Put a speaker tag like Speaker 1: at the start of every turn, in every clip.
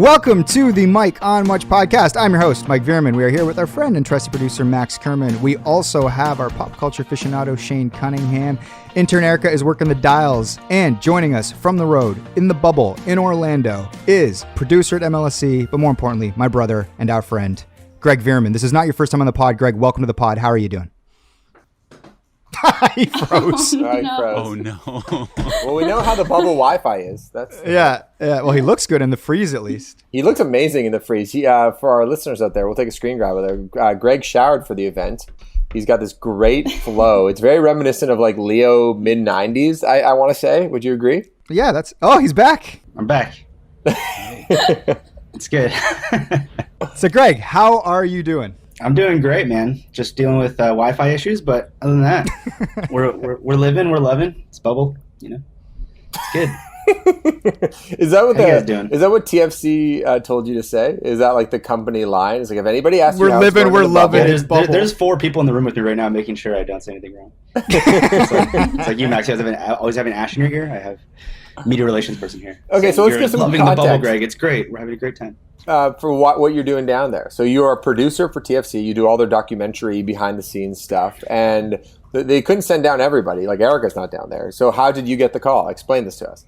Speaker 1: Welcome to the Mike on Much podcast. I'm your host, Mike Veerman. We are here with our friend and trusted producer, Max Kerman. We also have our pop culture aficionado, Shane Cunningham. Intern Erica is working the dials. And joining us from the road, in the bubble, in Orlando, is producer at MLSC, but more importantly, my brother and our friend, Greg Veerman. This is not your first time on the pod. Greg, welcome to the pod. How are you doing? He froze.
Speaker 2: Oh, no.
Speaker 3: Well, we know how the bubble Wi-Fi is.
Speaker 1: Yeah. Well, he looks good in the freeze, at least.
Speaker 3: He looks amazing in the freeze. For our listeners out there, we'll take a screen grab of there. Greg showered for the event. He's got this great flow. It's very reminiscent of like Leo mid-90s, I want to say. Would you agree?
Speaker 1: Yeah, he's back.
Speaker 4: I'm back. It's good.
Speaker 1: So, Greg, how are you doing?
Speaker 4: I'm doing great, man. Just dealing with Wi-Fi issues, but other than that, we're living, we're loving. It's bubble, It's good.
Speaker 3: Is that what
Speaker 4: How you guys doing?
Speaker 3: Is that what TFC told you to say? Is that like the company line? It's like if anybody asks you
Speaker 1: we're
Speaker 3: how
Speaker 1: living,
Speaker 3: it's
Speaker 1: we're
Speaker 3: going
Speaker 1: loving.
Speaker 4: There's 4 people in the room with me right now, making sure I don't say anything wrong. It's like you, Max. You always having Ash in your ear. I have a media relations person here.
Speaker 3: Okay, so let's get some
Speaker 4: loving
Speaker 3: context.
Speaker 4: the bubble, Greg. It's great. We're having a great time.
Speaker 3: For what you're doing down there. So you're a producer for TFC. You do all their documentary behind the scenes stuff, and they couldn't send down everybody. Like Erica's not down there. So how did you get the call? Explain this to us.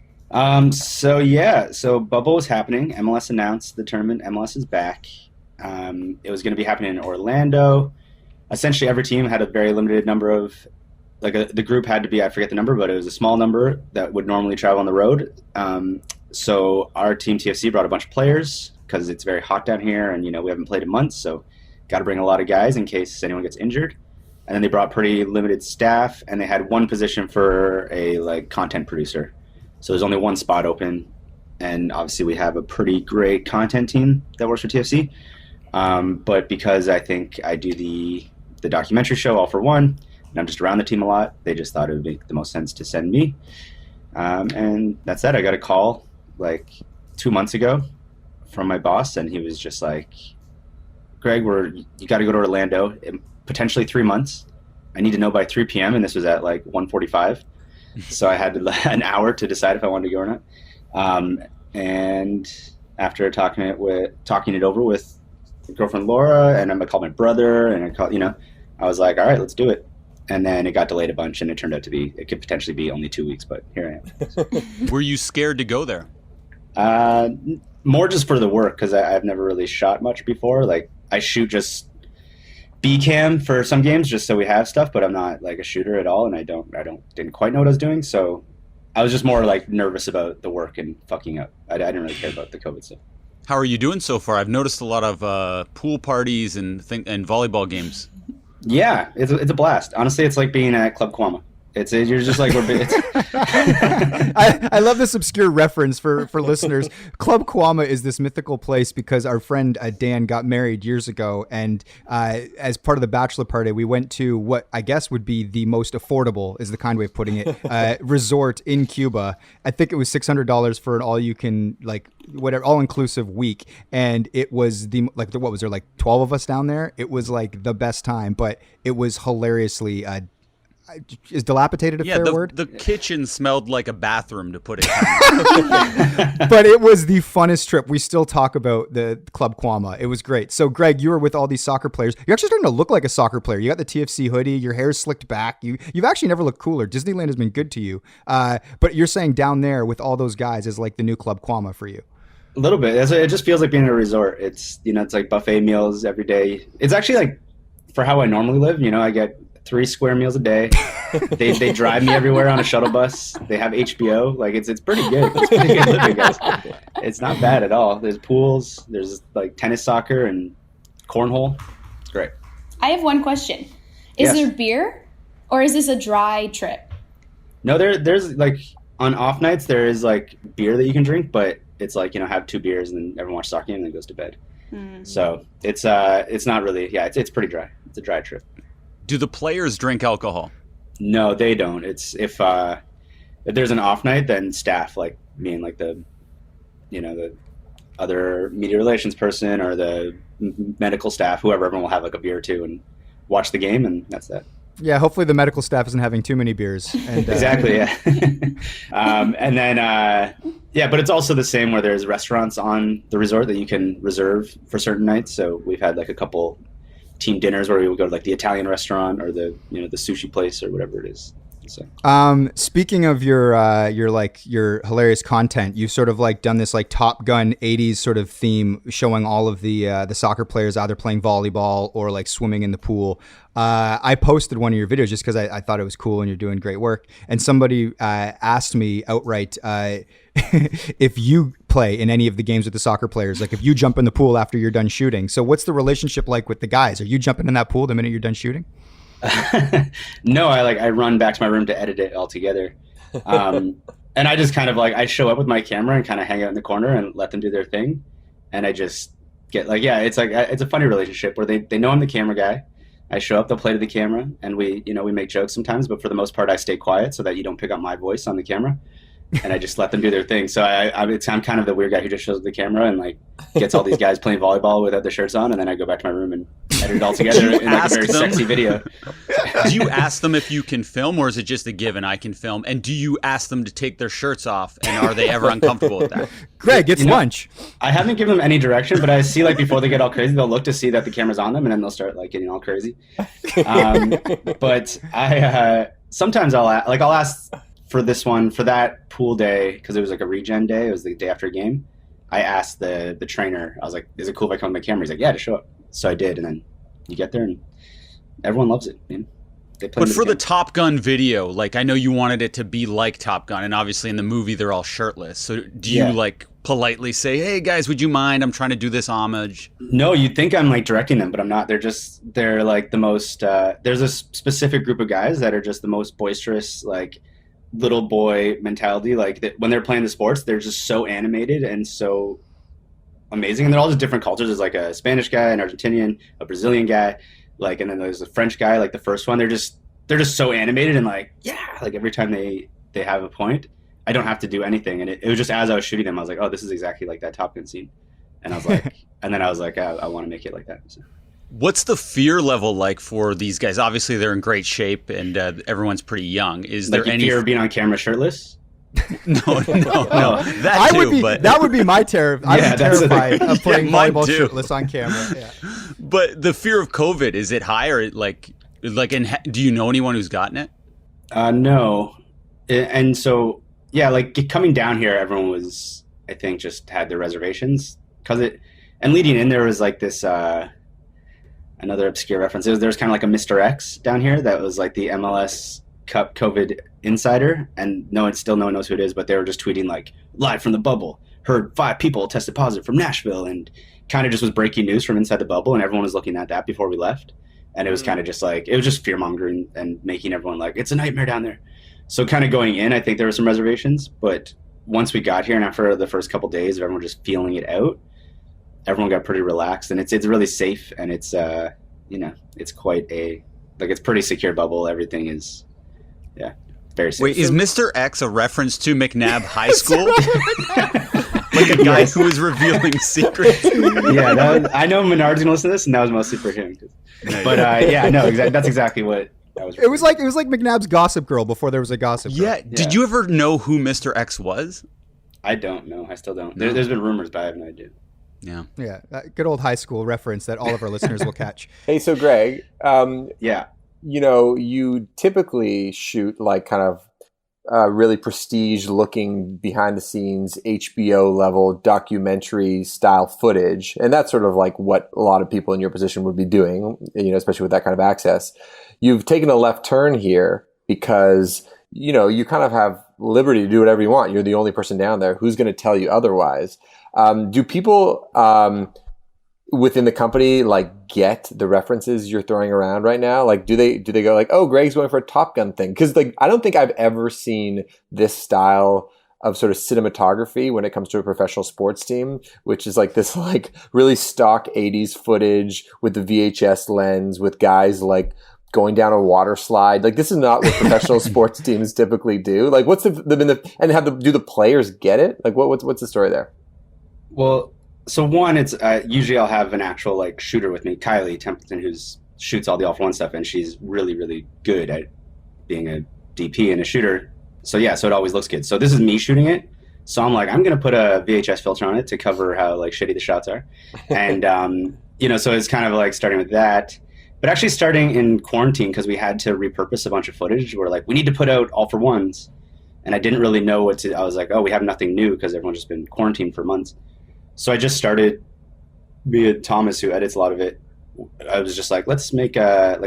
Speaker 4: So bubble was happening. MLS announced the tournament. MLS is back. It was going to be happening in Orlando. Essentially, every team had a very limited number of, the group had to be, I forget the number, but it was a small number that would normally travel on the road. So our team TFC brought a bunch of players because it's very hot down here, and we haven't played in months, so got to bring a lot of guys in case anyone gets injured. And then they brought pretty limited staff, and they had one position for a content producer. So there's only one spot open, and obviously we have a pretty great content team that works for TFC. But because I think I do the documentary show All for One, and I'm just around the team a lot, they just thought it would make the most sense to send me. And that's that. I got a call 2 months ago from my boss, and he was just like, Greg, you got to go to Orlando in potentially 3 months. I need to know by 3 p.m. And this was at 1:45. So I had an hour to decide if I wanted to go or not. And after talking it over with my girlfriend Laura, and I called my brother, and I was like, all right, let's do it. And then it got delayed a bunch, and it turned out it could potentially be only 2 weeks, but here I am.
Speaker 2: Were you scared to go there?
Speaker 4: More just for the work, because I've never really shot much before. I shoot just B-cam for some games just so we have stuff, but I'm not a shooter at all, and I didn't quite know what I was doing, so I was just more nervous about the work and fucking up. I didn't really care about the COVID stuff.
Speaker 2: How are you doing so far? I've noticed a lot of pool parties and volleyball games.
Speaker 4: Yeah, it's a blast. Honestly, it's like being at Club Qoma. You're just
Speaker 1: I love this obscure reference for listeners. Club Qoma is this mythical place because our friend Dan got married years ago, and as part of the bachelor party, we went to what I guess would be the most affordable, is the kind way of putting it, resort in Cuba. I think it was $600 for an all-you-can all-inclusive week, and it was what was there 12 of us down there? It was the best time, but it was hilariously. Is dilapidated a fair word?
Speaker 2: The kitchen smelled like a bathroom, to put it.
Speaker 1: But it was the funnest trip. We still talk about the Club Qoma. It was great. So, Greg, you were with all these soccer players. You're actually starting to look like a soccer player. You got the TFC hoodie. Your hair's slicked back. You've actually never looked cooler. Disneyland has been good to you. But you're saying down there with all those guys is the new Club Qoma for you.
Speaker 4: A little bit. It just feels like being in a resort. It's it's buffet meals every day. It's actually for how I normally live. I get 3 square meals a day. They drive me everywhere on a shuttle bus. They have HBO. It's pretty good. It's pretty good living, guys. It's not bad at all. There's pools. There's tennis, soccer, and cornhole. It's great.
Speaker 5: I have one question. Is there beer, or is this a dry trip?
Speaker 4: No, there's on off nights there is beer that you can drink, but it's have 2 beers and then everyone watches soccer and then goes to bed. Mm-hmm. So it's not really. Yeah, it's pretty dry. It's a dry trip.
Speaker 2: Do the players drink alcohol?
Speaker 4: No, they don't. It's if there's an off night, then staff me and the other media relations person or the medical staff, whoever, everyone will have a beer or two and watch the game, and that's that.
Speaker 1: Yeah, hopefully the medical staff isn't having too many beers. And,
Speaker 4: Exactly, yeah. And then, yeah, but it's also the same where there's restaurants on the resort that you can reserve for certain nights. So we've had like a couple team dinners where we would go to like the Italian restaurant or the the sushi place or whatever it is. So.
Speaker 1: Speaking of your hilarious content, you've sort of like done this like Top Gun 80s sort of theme, showing all of the soccer players either playing volleyball or like swimming in the pool. I posted one of your videos just because I thought it was cool and you're doing great work. And somebody asked me outright if you play in any of the games with the soccer players, like if you jump in the pool after you're done shooting. So what's the relationship like with the guys? Are you jumping in that pool the minute you're done shooting?
Speaker 4: No, I run back to my room to edit it all together. And I just kind of like, I show up with my camera and kind of hang out in the corner and let them do their thing. And I just get like, yeah, it's like, it's a funny relationship where they know I'm the camera guy. I show up, they'll play to the camera, and we make jokes sometimes, but for the most part, I stay quiet so that you don't pick up my voice on the camera. And I just let them do their thing. So I'm kind of the weird guy who just shows up the camera and like gets all these guys playing volleyball without their shirts on, and then I go back to my room and edit it all together in like a very sexy video.
Speaker 2: Do you ask them if you can film, or is it just a given I can film? And do you ask them to take their shirts off, and are they ever uncomfortable with that?
Speaker 1: Greg, it's lunch.
Speaker 4: I haven't given them any direction, but I see like before they get all crazy, they'll look to see that the camera's on them, and then they'll start like getting all crazy. But I sometimes I'll ask. For this one, for that pool day, because it was like a regen day, it was the day after a game, I asked the trainer, I was like, is it cool if I come with my camera? He's like, yeah, just show up. So I did, and then you get there, and everyone loves it. Man.
Speaker 2: But for the Top Gun video, like I know you wanted it to be like Top Gun, and obviously in the movie they're all shirtless. So do you like politely say, hey guys, would you mind? I'm trying to do this homage.
Speaker 4: No, you'd think I'm like directing them, but I'm not. They're like the most, there's a specific group of guys that are just the most boisterous, like, little boy mentality. Like when they're playing the sports, they're just so animated and so amazing, and they're all just different cultures. There's like a Spanish guy, an Argentinian, a Brazilian guy, like, and then there's a French guy, like the first one. They're just so animated and like, yeah, like every time they have a point, I don't have to do anything. And it was just as I was shooting them, I was like, oh, this is exactly like that Top Gun scene. And I was like, and then I was like, I want to make it like that. So.
Speaker 2: What's the fear level like for these guys? Obviously, they're in great shape, and everyone's pretty young. Is
Speaker 4: like
Speaker 2: there any
Speaker 4: fear of being on camera shirtless?
Speaker 2: No. That
Speaker 1: would be my terror. I'd be terrified of putting volleyball shirtless on camera. Yeah.
Speaker 2: But the fear of COVID, is it high, or do you know anyone who's gotten it?
Speaker 4: No, and so yeah, like coming down here, everyone was, I think, just had their reservations and leading in there was like this. Another obscure reference. There's kind of like a Mr. X down here that was like the MLS Cup COVID insider, and no one knows who it is, but they were just tweeting like, live from the bubble, heard 5 people tested positive from Nashville, and kind of just was breaking news from inside the bubble, and everyone was looking at that before we left, and it was kind of just like, it was just fear-mongering and making everyone like, it's a nightmare down there. So kind of going in, I think there were some reservations, but once we got here and after the first couple days of everyone just feeling it out, everyone got pretty relaxed, and it's really safe, and it's it's quite it's pretty secure bubble. Everything is very safe.
Speaker 2: Wait, is Mr. X a reference to McNabb High School? Like a guy who was revealing secrets?
Speaker 4: Yeah, I know Menard's gonna listen to this, and that was mostly for him. But that's exactly what that was.
Speaker 1: It was like McNabb's Gossip Girl before there was a Gossip Girl.
Speaker 2: Yeah. Did you ever know who Mr. X was?
Speaker 4: I don't know. I still don't. There's been rumors, but I have no idea.
Speaker 2: Yeah.
Speaker 1: Good old high school reference that all of our listeners will catch.
Speaker 3: Hey, so Greg, you typically shoot like kind of really prestige looking behind the scenes HBO level documentary style footage, and that's sort of like what a lot of people in your position would be doing, especially with that kind of access. You've taken a left turn here because you kind of have liberty to do whatever you want. You're the only person down there. Who's going to tell you otherwise? Do people within the company like get the references you're throwing around right now? Like, do they go like, oh, Greg's going for a Top Gun thing? Because like, I don't think I've ever seen this style of sort of cinematography when it comes to a professional sports team, which is like this like really stock 80s footage with the VHS lens with guys like going down a water slide. Like, this is not what professional sports teams typically do. Like, what's do the players get it? Like, what's the story there?
Speaker 4: Well, so one, it's usually I'll have an actual like shooter with me, Kylie Templeton, who's shoots all the all for one stuff, and she's really, really good at being a DP and a shooter. So yeah, so it always looks good. So this is me shooting it. So I'm like, I'm going to put a VHS filter on it to cover how like shitty the shots are. And, so it's kind of like starting with that. But actually starting in quarantine, because we had to repurpose a bunch of footage. We're like, we need to put out all for ones. And I didn't really know what to, I was like, oh, we have nothing new because everyone's just been quarantined for months. So I just started, me and Thomas, who edits a lot of it, I was just like, let's make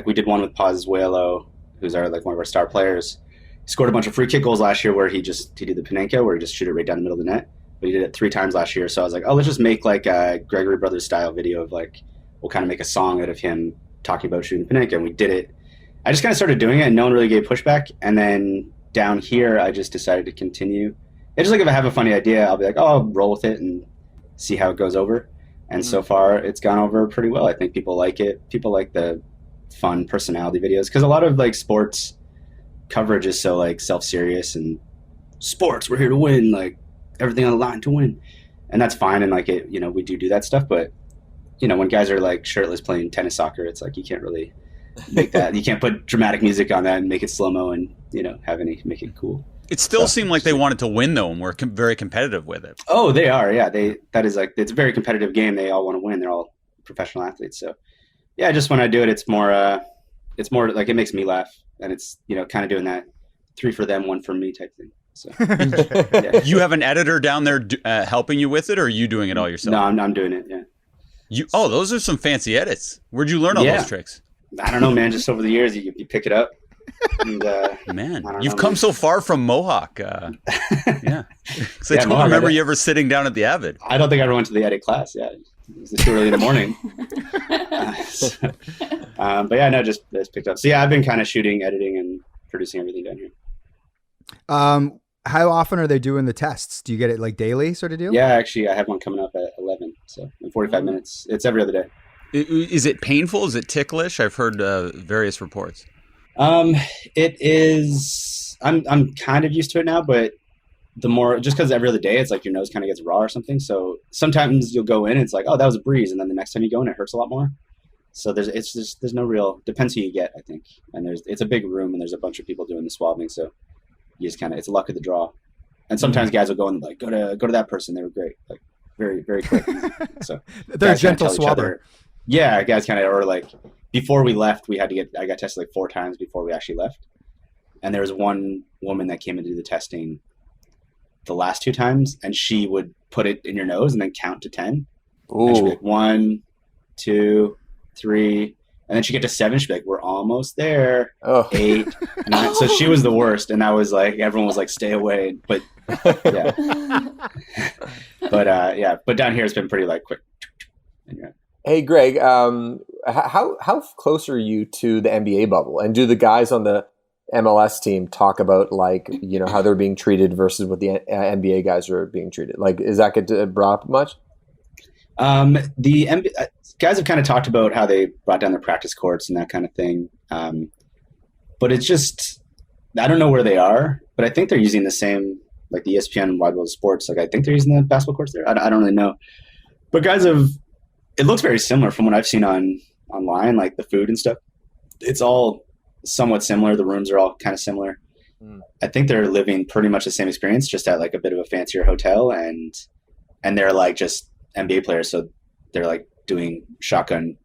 Speaker 4: we did one with Pazuello, who's one of our star players. He scored a bunch of free kick goals last year where he did the Panenka, where he just shoot it right down the middle of the net. But he did it 3 times last year. So I was like, oh, let's just make like a Gregory Brothers style video of like, we'll kind of make a song out of him talking about shooting Panenka. And we did it. I just kind of started doing it and no one really gave pushback. And then down here, I just decided to continue. It's just like if I have a funny idea, I'll be like, oh, I'll roll with it and see how it goes over. And so far, it's gone over pretty well. I think people like it. People like the fun personality videos because a lot of like sports coverage is so like self-serious and sports, we're here to win, like everything on the line to win, and that's fine. And like it, we do that stuff. But when guys are like shirtless playing tennis soccer, it's like you can't really make that. You can't put dramatic music on that and make it slow mo and make it cool.
Speaker 2: It still seemed like they wanted to win, though, and were very competitive with it.
Speaker 4: Oh, they are. Yeah, that is like, it's a very competitive game. They all want to win. They're all professional athletes. So, yeah, just when I do it, it's more like it makes me laugh, and it's kind of doing that 3 for them, 1 for me type thing. So, yeah.
Speaker 2: You have an editor down there helping you with it, or are you doing it all yourself?
Speaker 4: No, I'm doing it. Yeah.
Speaker 2: Those are some fancy edits. Where'd you learn all those tricks?
Speaker 4: I don't know, man. Just over the years, you pick it up. And,
Speaker 2: man, you've come so far from Mohawk. Yeah. Because I don't
Speaker 4: Mohawk,
Speaker 2: remember you ever sitting down at the Avid.
Speaker 4: I don't think I ever went to the edit class. Yeah. It was too early in the morning. But yeah, no, just picked up. So yeah, I've been kind of shooting, editing, and producing everything down here.
Speaker 1: How often are they doing the tests? Do you get it like daily sort of deal?
Speaker 4: Yeah, actually, I have one coming up at 11. So in 45 minutes. It's every other day.
Speaker 2: Is it painful? Is it ticklish? I've heard various reports.
Speaker 4: It is. I'm kind of used to it now, but the more, just because every other day it's like your nose kind of gets raw or something. So sometimes you'll go in and it's like, oh, that was a breeze, and then the next time you go in, it hurts a lot more. So there's no real, depends who you get, I think. And it's a big room and there's a bunch of people doing the swabbing, so you just kind of, it's a luck of the draw. And sometimes guys will go and like go to that person. They were great, like very very quick. So
Speaker 1: they're a gentle swabber.
Speaker 4: Yeah, guys kind of, or like before we left, I got tested like 4 times before we actually left. And there was one woman that came in to do the testing the last 2 times, and she would put it in your nose and then count to 10. Ooh. And she'd be like 1, 2, 3, and then she'd get to 7. She'd be like, we're almost there. 8, 9. So she was the worst, and I was like, everyone was like, stay away. But yeah. But down here it's been pretty like quick.
Speaker 3: Hey, Greg, how close are you to the NBA bubble? And do the guys on the MLS team talk about like, how they're being treated versus what the NBA guys are being treated? Like, is that get brought up much?
Speaker 4: The guys have kind of talked about how they brought down their practice courts and that kind of thing. But it's just, I don't know where they are, but I think they're using the same, like the ESPN Wide World of Sports. Like, I think they're using the basketball courts there. I don't really know. But guys it looks very similar from what I've seen online, like the food and stuff. It's all somewhat similar. The rooms are all kind of similar. I think they're living pretty much the same experience, just at like a bit of a fancier hotel, and they're like just NBA players, so they're like doing shotgunning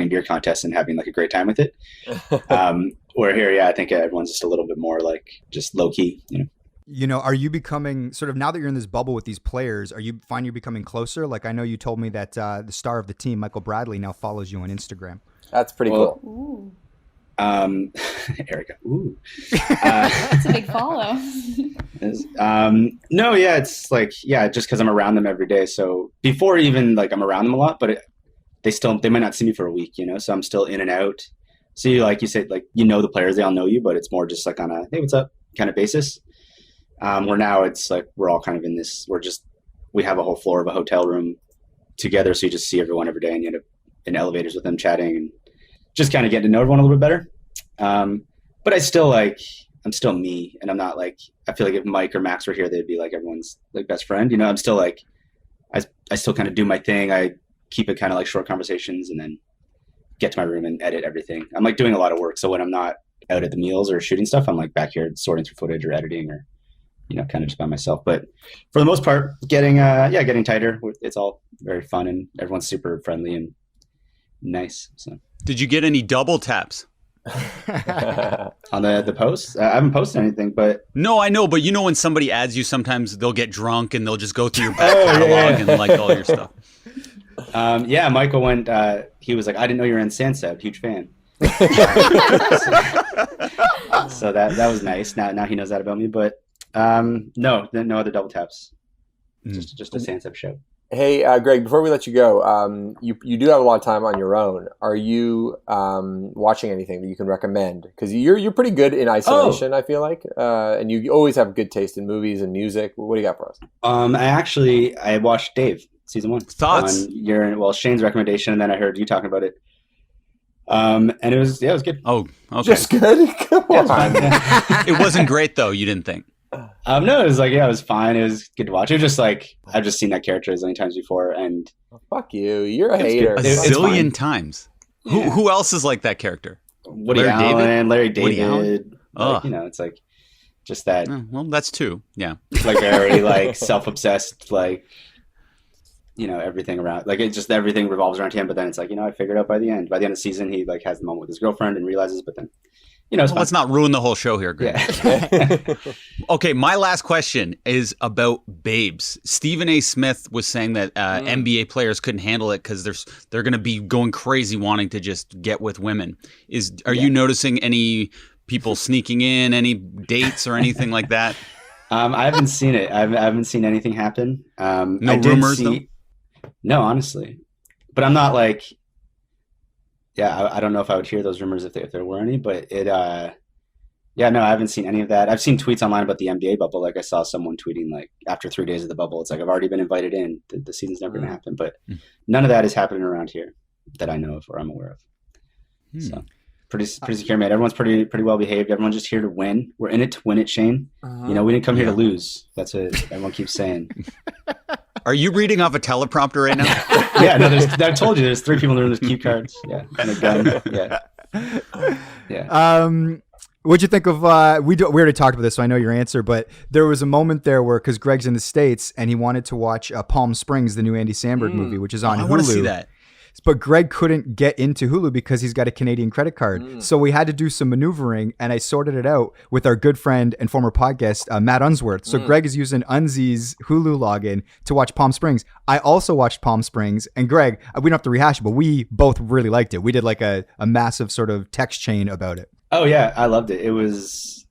Speaker 4: beer contests and having like a great time with it. Where here, I think everyone's just a little bit more like just low key,
Speaker 1: Are you becoming sort of, now that you're in this bubble with these players, are you find you're becoming closer? Like, I know you told me that the star of the team, Michael Bradley, now follows you on Instagram.
Speaker 3: That's pretty cool.
Speaker 5: Ooh.
Speaker 4: Erica. Ooh.
Speaker 5: That's a big follow.
Speaker 4: No, yeah, it's like, just because I'm around them every day. So before even like I'm around them a lot, but they might not see me for a week, so I'm still in and out. So like you said, like, the players, they all know you, but it's more just like on a, hey, what's up kind of basis. Where now it's like we're all kind of in this, we have a whole floor of a hotel room together, so you just see everyone every day and you end up in elevators with them chatting and just kind of getting to know everyone a little bit better. But I'm still me, and I'm not like, I feel like if Mike or Max were here, they'd be like everyone's like best friend. I'm still like, I still kind of do my thing. I keep it kind of like short conversations and then get to my room and edit everything. I'm like doing a lot of work. So when I'm not out at the meals or shooting stuff, I'm like back here sorting through footage or editing or, kind of just by myself. But for the most part, getting tighter. It's all very fun and everyone's super friendly and nice. So
Speaker 2: Did you get any double taps?
Speaker 4: on the posts? I haven't posted anything, but
Speaker 2: No, I know, but when somebody adds you, sometimes they'll get drunk and they'll just go through your back catalog and like all your stuff.
Speaker 4: Michael went, he was like, I didn't know you were in Sansep, huge fan. So that was nice. Now he knows that about me, but no other double taps. Just a Sansep show.
Speaker 3: Hey, Greg, before we let you go, you do have a lot of time on your own. Are you watching anything that you can recommend? Because you're pretty good in isolation, I feel like, and you always have good taste in movies and music. What do you got for us?
Speaker 4: I watched Dave season 1.
Speaker 2: Thoughts?
Speaker 4: On Shane's recommendation, and then I heard you talking about it. And it was good.
Speaker 2: Oh, okay.
Speaker 3: Just good. Come on.
Speaker 2: It wasn't great though. You didn't think?
Speaker 4: No, it was like, it was fine. It was good to watch. It was just like, I've just seen that character as many times before, and
Speaker 3: Fuck you. You're a hater.
Speaker 2: A zillion times.
Speaker 4: Yeah.
Speaker 2: Who else is like that character?
Speaker 4: Woody Allen, Larry
Speaker 2: Woody Allen?
Speaker 4: David. Like, it's like just that.
Speaker 2: Well, that's 2. Yeah.
Speaker 4: Like very like self-obsessed, like everything around, like it's just everything revolves around him. But then it's like, I figured out by the end of the season, he like has the moment with his girlfriend and realizes. But then,
Speaker 2: let's not ruin the whole show here, Greg.
Speaker 4: Yeah.
Speaker 2: Okay, my last question is about babes. Stephen A. Smith was saying that NBA players couldn't handle it because they're going to be going crazy wanting to just get with women. Are you noticing any people sneaking in, any dates or anything like that?
Speaker 4: I haven't seen it. I haven't seen anything happen.
Speaker 2: No rumors, though?
Speaker 4: No, honestly. But I'm not like, I don't know if I would hear those rumors if there were any, but I haven't seen any of that. I've seen tweets online about the NBA bubble. Like I saw someone tweeting like after 3 days of the bubble, it's like, I've already been invited in. The season's never going to happen. But none of that is happening around here that I know of or I'm aware of. So pretty secure, mate. Everyone's pretty well behaved. Everyone's just here to win. We're in it to win it, Shane. We didn't come here to lose. That's what everyone keeps saying.
Speaker 2: Are you reading off a teleprompter right now?
Speaker 4: Yeah, no, I told you there's 3 people in the room with cue cards. Yeah, and a gun. Yeah.
Speaker 1: What'd you think of, we already talked about this, so I know your answer, but there was a moment there where, because Greg's in the States, and he wanted to watch Palm Springs, the new Andy Samberg movie, which is on Hulu.
Speaker 2: I want to see that.
Speaker 1: But Greg couldn't get into Hulu because he's got a Canadian credit card. So we had to do some maneuvering, and I sorted it out with our good friend and former podcast, Matt Unsworth. So Greg is using Unzi's Hulu login to watch Palm Springs. I also watched Palm Springs, and Greg, we don't have to rehash it, but we both really liked it. We did like a massive sort of text chain about it.
Speaker 4: Oh, yeah, I loved it. It was...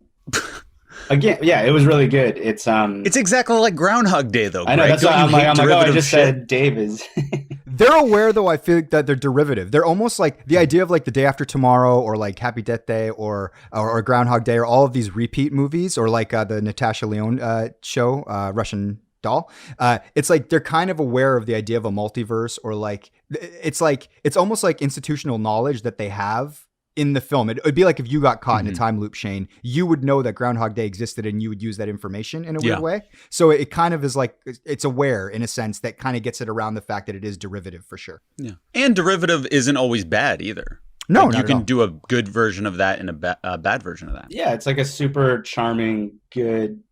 Speaker 4: Again, yeah, it was really good. It's
Speaker 2: exactly like Groundhog Day, though. Greg.
Speaker 4: I know. That's why I'm like, I just said Dave is.
Speaker 1: They're aware, though, I feel like that they're derivative. They're almost like the idea of like The Day After Tomorrow or like Happy Death Day or Groundhog Day or all of these repeat movies or like the Natasha Lyonne show, Russian Doll. It's like they're kind of aware of the idea of a multiverse or like it's almost like institutional knowledge that they have in the film. It would be like if you got caught in a time loop, Shane, you would know that Groundhog Day existed and you would use that information in a weird way. So it kind of is like, it's aware in a sense that kind of gets it around the fact that it is derivative for sure.
Speaker 2: Yeah. And derivative isn't always bad either.
Speaker 1: No,
Speaker 2: like you can do a good version of that and a bad version of that.
Speaker 4: Yeah. It's like a super charming, good.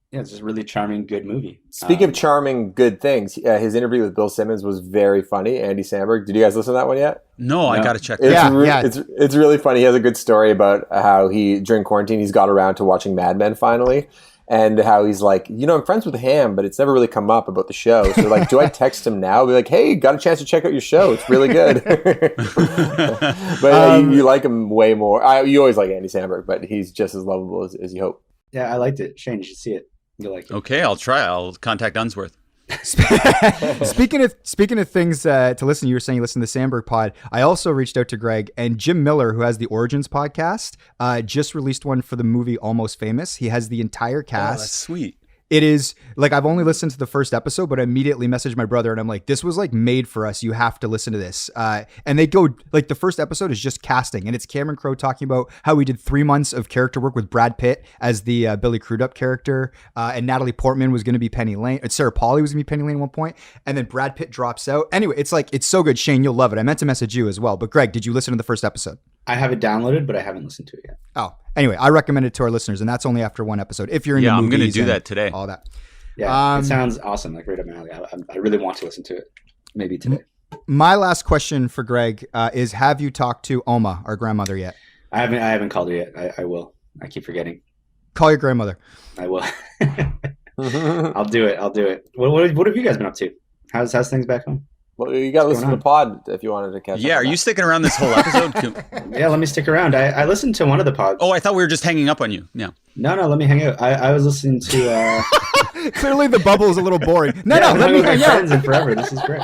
Speaker 4: Yeah, it's just a really charming, good movie.
Speaker 3: Speaking of charming, good things, his interview with Bill Simmons was very funny. Andy Samberg. Did you guys listen to that one yet?
Speaker 2: No. I got to check that
Speaker 3: out. It's really funny. He has a good story about how during quarantine, he's got around to watching Mad Men finally. And how he's like, I'm friends with Ham, but it's never really come up about the show. So like, do I text him now? Be like, hey, got a chance to check out your show. It's really good. But you like him way more. You always like Andy Samberg, but he's just as lovable as you hope.
Speaker 4: Yeah, I liked it. Shane, you should see it. You'll like it.
Speaker 2: Okay, I'll try. I'll contact Unsworth.
Speaker 1: Speaking of things to listen, you were saying you listen to the Samberg pod. I also reached out to Greg, and Jim Miller, who has the Origins podcast, just released one for the movie Almost Famous. He has the entire cast.
Speaker 2: Oh, that's sweet.
Speaker 1: It is like, I've only listened to the first episode, but I immediately messaged my brother and I'm like, this was like made for us. You have to listen to this. And they go like, the first episode is just casting, and it's Cameron Crowe talking about how we did 3 months of character work with Brad Pitt as the Billy Crudup character. And Natalie Portman was going to be Penny Lane. Sarah Polley was going to be Penny Lane at one point. And then Brad Pitt drops out. Anyway, it's like, it's so good. Shane, you'll love it. I meant to message you as well. But Greg, did you listen to the first episode?
Speaker 4: I have it downloaded, but I haven't listened to it yet.
Speaker 1: Oh, anyway, I recommend it to our listeners, and that's only after one episode. If you're into
Speaker 2: I'm
Speaker 1: movies,
Speaker 2: going to do that today.
Speaker 1: All that.
Speaker 4: Yeah, it sounds awesome. Like right up my alley. I really want to listen to it. Maybe today.
Speaker 1: My last question for Greg is: have you talked to Qoma, our grandmother, yet?
Speaker 4: I haven't called her yet. I will. I keep forgetting.
Speaker 1: Call your grandmother.
Speaker 4: I will. I'll do it. What have you guys been up to? How's things back home?
Speaker 3: Well, you got to listen to the pod if you wanted to catch up.
Speaker 2: Yeah, are you sticking around this whole episode?
Speaker 4: Yeah, let me stick around. I listened to one of the pods.
Speaker 2: Oh, I thought we were just hanging up on you. Yeah.
Speaker 4: No, let me hang out. I was listening to...
Speaker 1: Clearly the bubble is a little boring. No, let me hang out.
Speaker 4: And forever. This is great.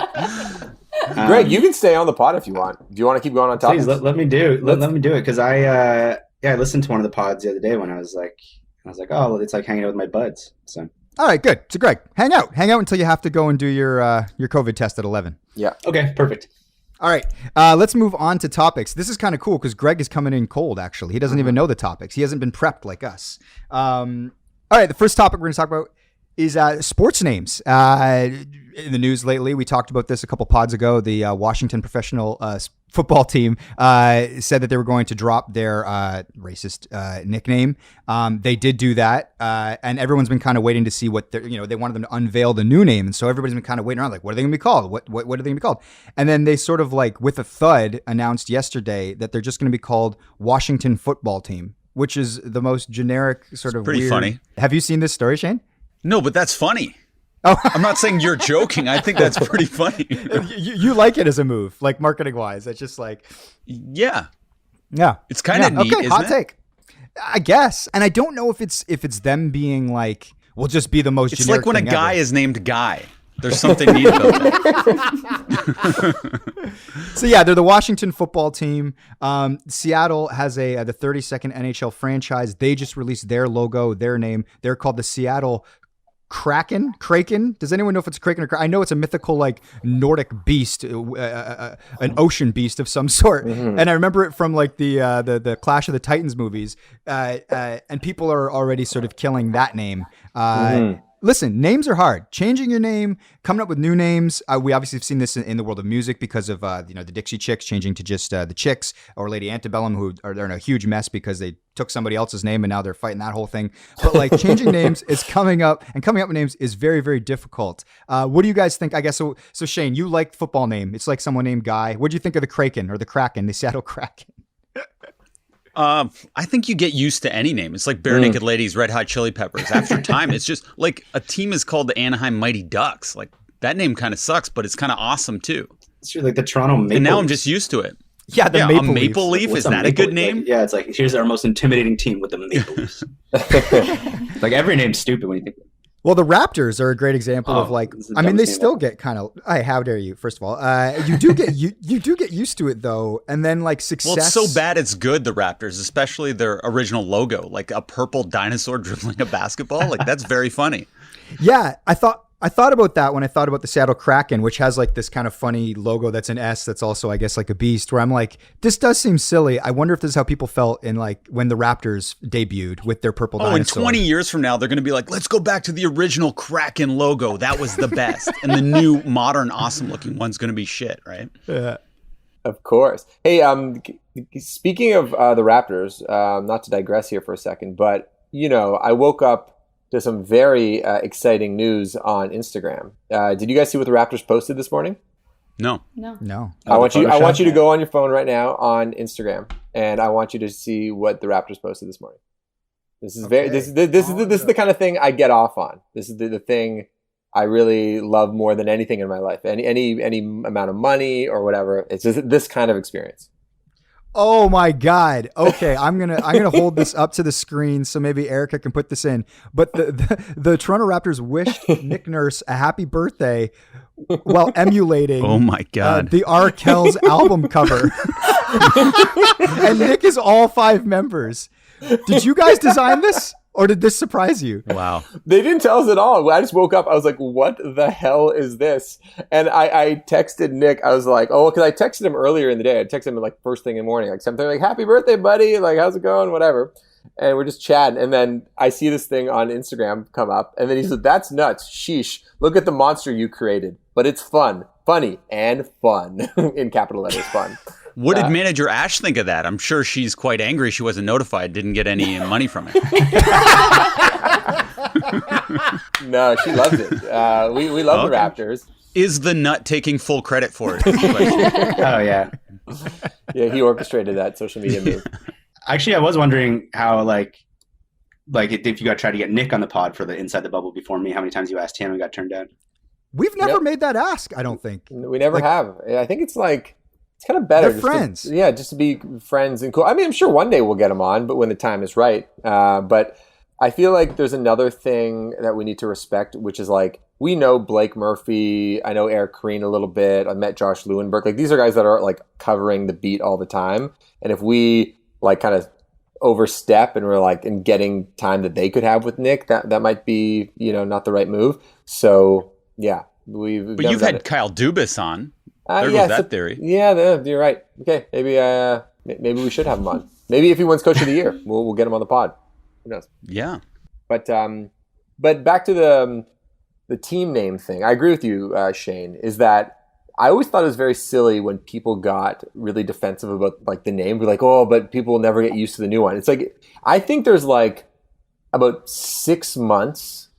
Speaker 3: Greg, you can stay on the pod if you want. Do you want to keep going on top?
Speaker 4: Please, let me do it. Let me do it, because I listened to one of the pods the other day when I was like, oh, it's like hanging out with my buds. So...
Speaker 1: All right, good. So, Greg, hang out until you have to go and do your COVID test at 11.
Speaker 3: Yeah.
Speaker 4: Okay, perfect.
Speaker 1: All right, let's move on to topics. This is kind of cool because Greg is coming in cold, actually. He doesn't even know the topics. He hasn't been prepped like us. All right, the first topic we're going to talk about is sports names. In the news lately, we talked about this a couple pods ago. The Washington professional football team said that they were going to drop their racist nickname. They did do that, and everyone's been kind of waiting to see what they wanted them to unveil the new name, and so everybody's been kind of waiting around, like, what are they going to be called? What are they going to be called? And then they sort of like with a thud announced yesterday that they're just going to be called Washington Football Team, which is the most generic sort of
Speaker 2: pretty
Speaker 1: weird.
Speaker 2: Funny.
Speaker 1: Have you seen this story, Shane?
Speaker 2: No, but that's funny.
Speaker 1: Oh,
Speaker 2: I'm not saying you're joking. I think that's pretty funny.
Speaker 1: you like it as a move, like marketing wise. It's just like,
Speaker 2: yeah,
Speaker 1: it's
Speaker 2: kind of neat.
Speaker 1: Okay,
Speaker 2: isn't
Speaker 1: hot
Speaker 2: it?
Speaker 1: take, I guess. And I don't know if it's them being like, we'll just be the most.
Speaker 2: It's
Speaker 1: generic
Speaker 2: like when a
Speaker 1: thing
Speaker 2: guy
Speaker 1: ever.
Speaker 2: is named Guy. There's something neat about that.
Speaker 1: So yeah, they're the Washington Football Team. Seattle has the 32nd NHL franchise. They just released their logo, their name. They're called the Seattle Kraken. Does anyone know if it's Kraken or Kraken? I know it's a mythical, like, Nordic beast, an ocean beast of some sort. Mm-hmm. And I remember it from like the Clash of the Titans movies. And people are already sort of killing that name. Listen, names are hard. Changing your name, coming up with new names. We obviously have seen this in the world of music because of the Dixie Chicks changing to just the Chicks, or Lady Antebellum, who are in a huge mess because they took somebody else's name and now they're fighting that whole thing. But like changing names is coming up with names is very, very difficult. What do you guys think? I guess so. Shane, you like football name. It's like someone named Guy. What do you think of the Kraken or the Kraken, the Seattle Kraken?
Speaker 2: I think you get used to any name. It's like Bare Naked Ladies, Red Hot Chili Peppers. After time, it's just like a team is called the Anaheim Mighty Ducks. Like that name kind of sucks, but it's kind of awesome too.
Speaker 4: It's trally like the Toronto Maple
Speaker 2: And now
Speaker 4: Leafs.
Speaker 2: I'm just used to it.
Speaker 1: Yeah,
Speaker 2: Maple Leaf.
Speaker 4: What's
Speaker 2: Is that a good name?
Speaker 4: Like, yeah, it's like, here's our most intimidating team with the Maple Leafs. Like every name's stupid when you think.
Speaker 1: Well, the Raptors are a great example of like.
Speaker 4: this is the
Speaker 1: I mean, they
Speaker 4: dumbest
Speaker 1: still
Speaker 4: name
Speaker 1: get kind of. How dare you? First of all, you do get you do get used to it though, and then like success.
Speaker 2: Well, it's so bad it's good. The Raptors, especially their original logo, like a purple dinosaur dribbling a basketball. Like that's very funny.
Speaker 1: Yeah, I thought about that when I thought about the Seattle Kraken, which has like this kind of funny logo that's an S that's also, I guess, like a beast, where I'm like, this does seem silly. I wonder if this is how people felt in like when the Raptors debuted with their purple dinosaur.
Speaker 2: In 20 years from now, they're going to be like, let's go back to the original Kraken logo. That was the best. And the new modern awesome looking one's going to be shit, right?
Speaker 1: Yeah.
Speaker 3: Of course. Hey, speaking of the Raptors, not to digress here for a second, but I woke up to some very exciting news on Instagram. Did you guys see what the Raptors posted this morning?
Speaker 2: No.
Speaker 3: I want you to go on your phone right now on Instagram, and I want you to see what the Raptors posted this morning. This is this is the kind of thing I get off on. This is the thing I really love more than anything in my life. Any amount of money or whatever. It's just this kind of experience.
Speaker 1: Oh my God. Okay, I'm gonna hold this up to the screen so maybe Erica can put this in. But the Toronto Raptors wished Nick Nurse a happy birthday while emulating
Speaker 2: Oh my God.
Speaker 1: The R. Kells album cover. And Nick is all 5 members. Did you guys design this? Or did this surprise you?
Speaker 2: Wow.
Speaker 3: They didn't tell us at all. I just woke up. I was like, what the hell is this? And I texted Nick. I was like, oh, because I texted him earlier in the day. I texted him like first thing in the morning, like something like, happy birthday, buddy. Like, how's it going? Whatever. And we're just chatting. And then I see this thing on Instagram come up. And then he said, that's nuts. Sheesh. Look at the monster you created. But it's fun. Funny and fun. In capital letters, fun.
Speaker 2: What did manager Ash think of that? I'm sure she's quite angry she wasn't notified, didn't get any money from it.
Speaker 3: No, she loves it. We love the Raptors.
Speaker 2: Is the nut taking full credit for it?
Speaker 4: Oh, yeah.
Speaker 3: Yeah, he orchestrated that social media move.
Speaker 4: Actually, I was wondering how, like if you got tried to get Nick on the pod for the Inside the Bubble before me, how many times you asked him and got turned down?
Speaker 1: We've never made that ask, I don't think.
Speaker 3: We never have. I think it's like, it's kind of better.
Speaker 1: They're friends.
Speaker 3: Just to be friends and cool. I mean, I'm sure one day we'll get him on, but when the time is right. But I feel like there's another thing that we need to respect, which is like, we know Blake Murphy. I know Eric Kareen a little bit. I met Josh Lewenberg. Like, these are guys that are like covering the beat all the time. And if we like kind of overstep and we're like in getting time that they could have with Nick, that might be, not the right move. So yeah, but
Speaker 2: you've had Kyle Dubas on. There goes that theory.
Speaker 3: Yeah, you're right. Okay, maybe we should have him on. Maybe if he wins Coach of the Year, we'll get him on the pod. Who knows?
Speaker 2: Yeah.
Speaker 3: But back to the team name thing. I agree with you, Shane. Is that I always thought it was very silly when people got really defensive about like the name. We're like, oh, but people will never get used to the new one. It's like, I think there's like about 6 months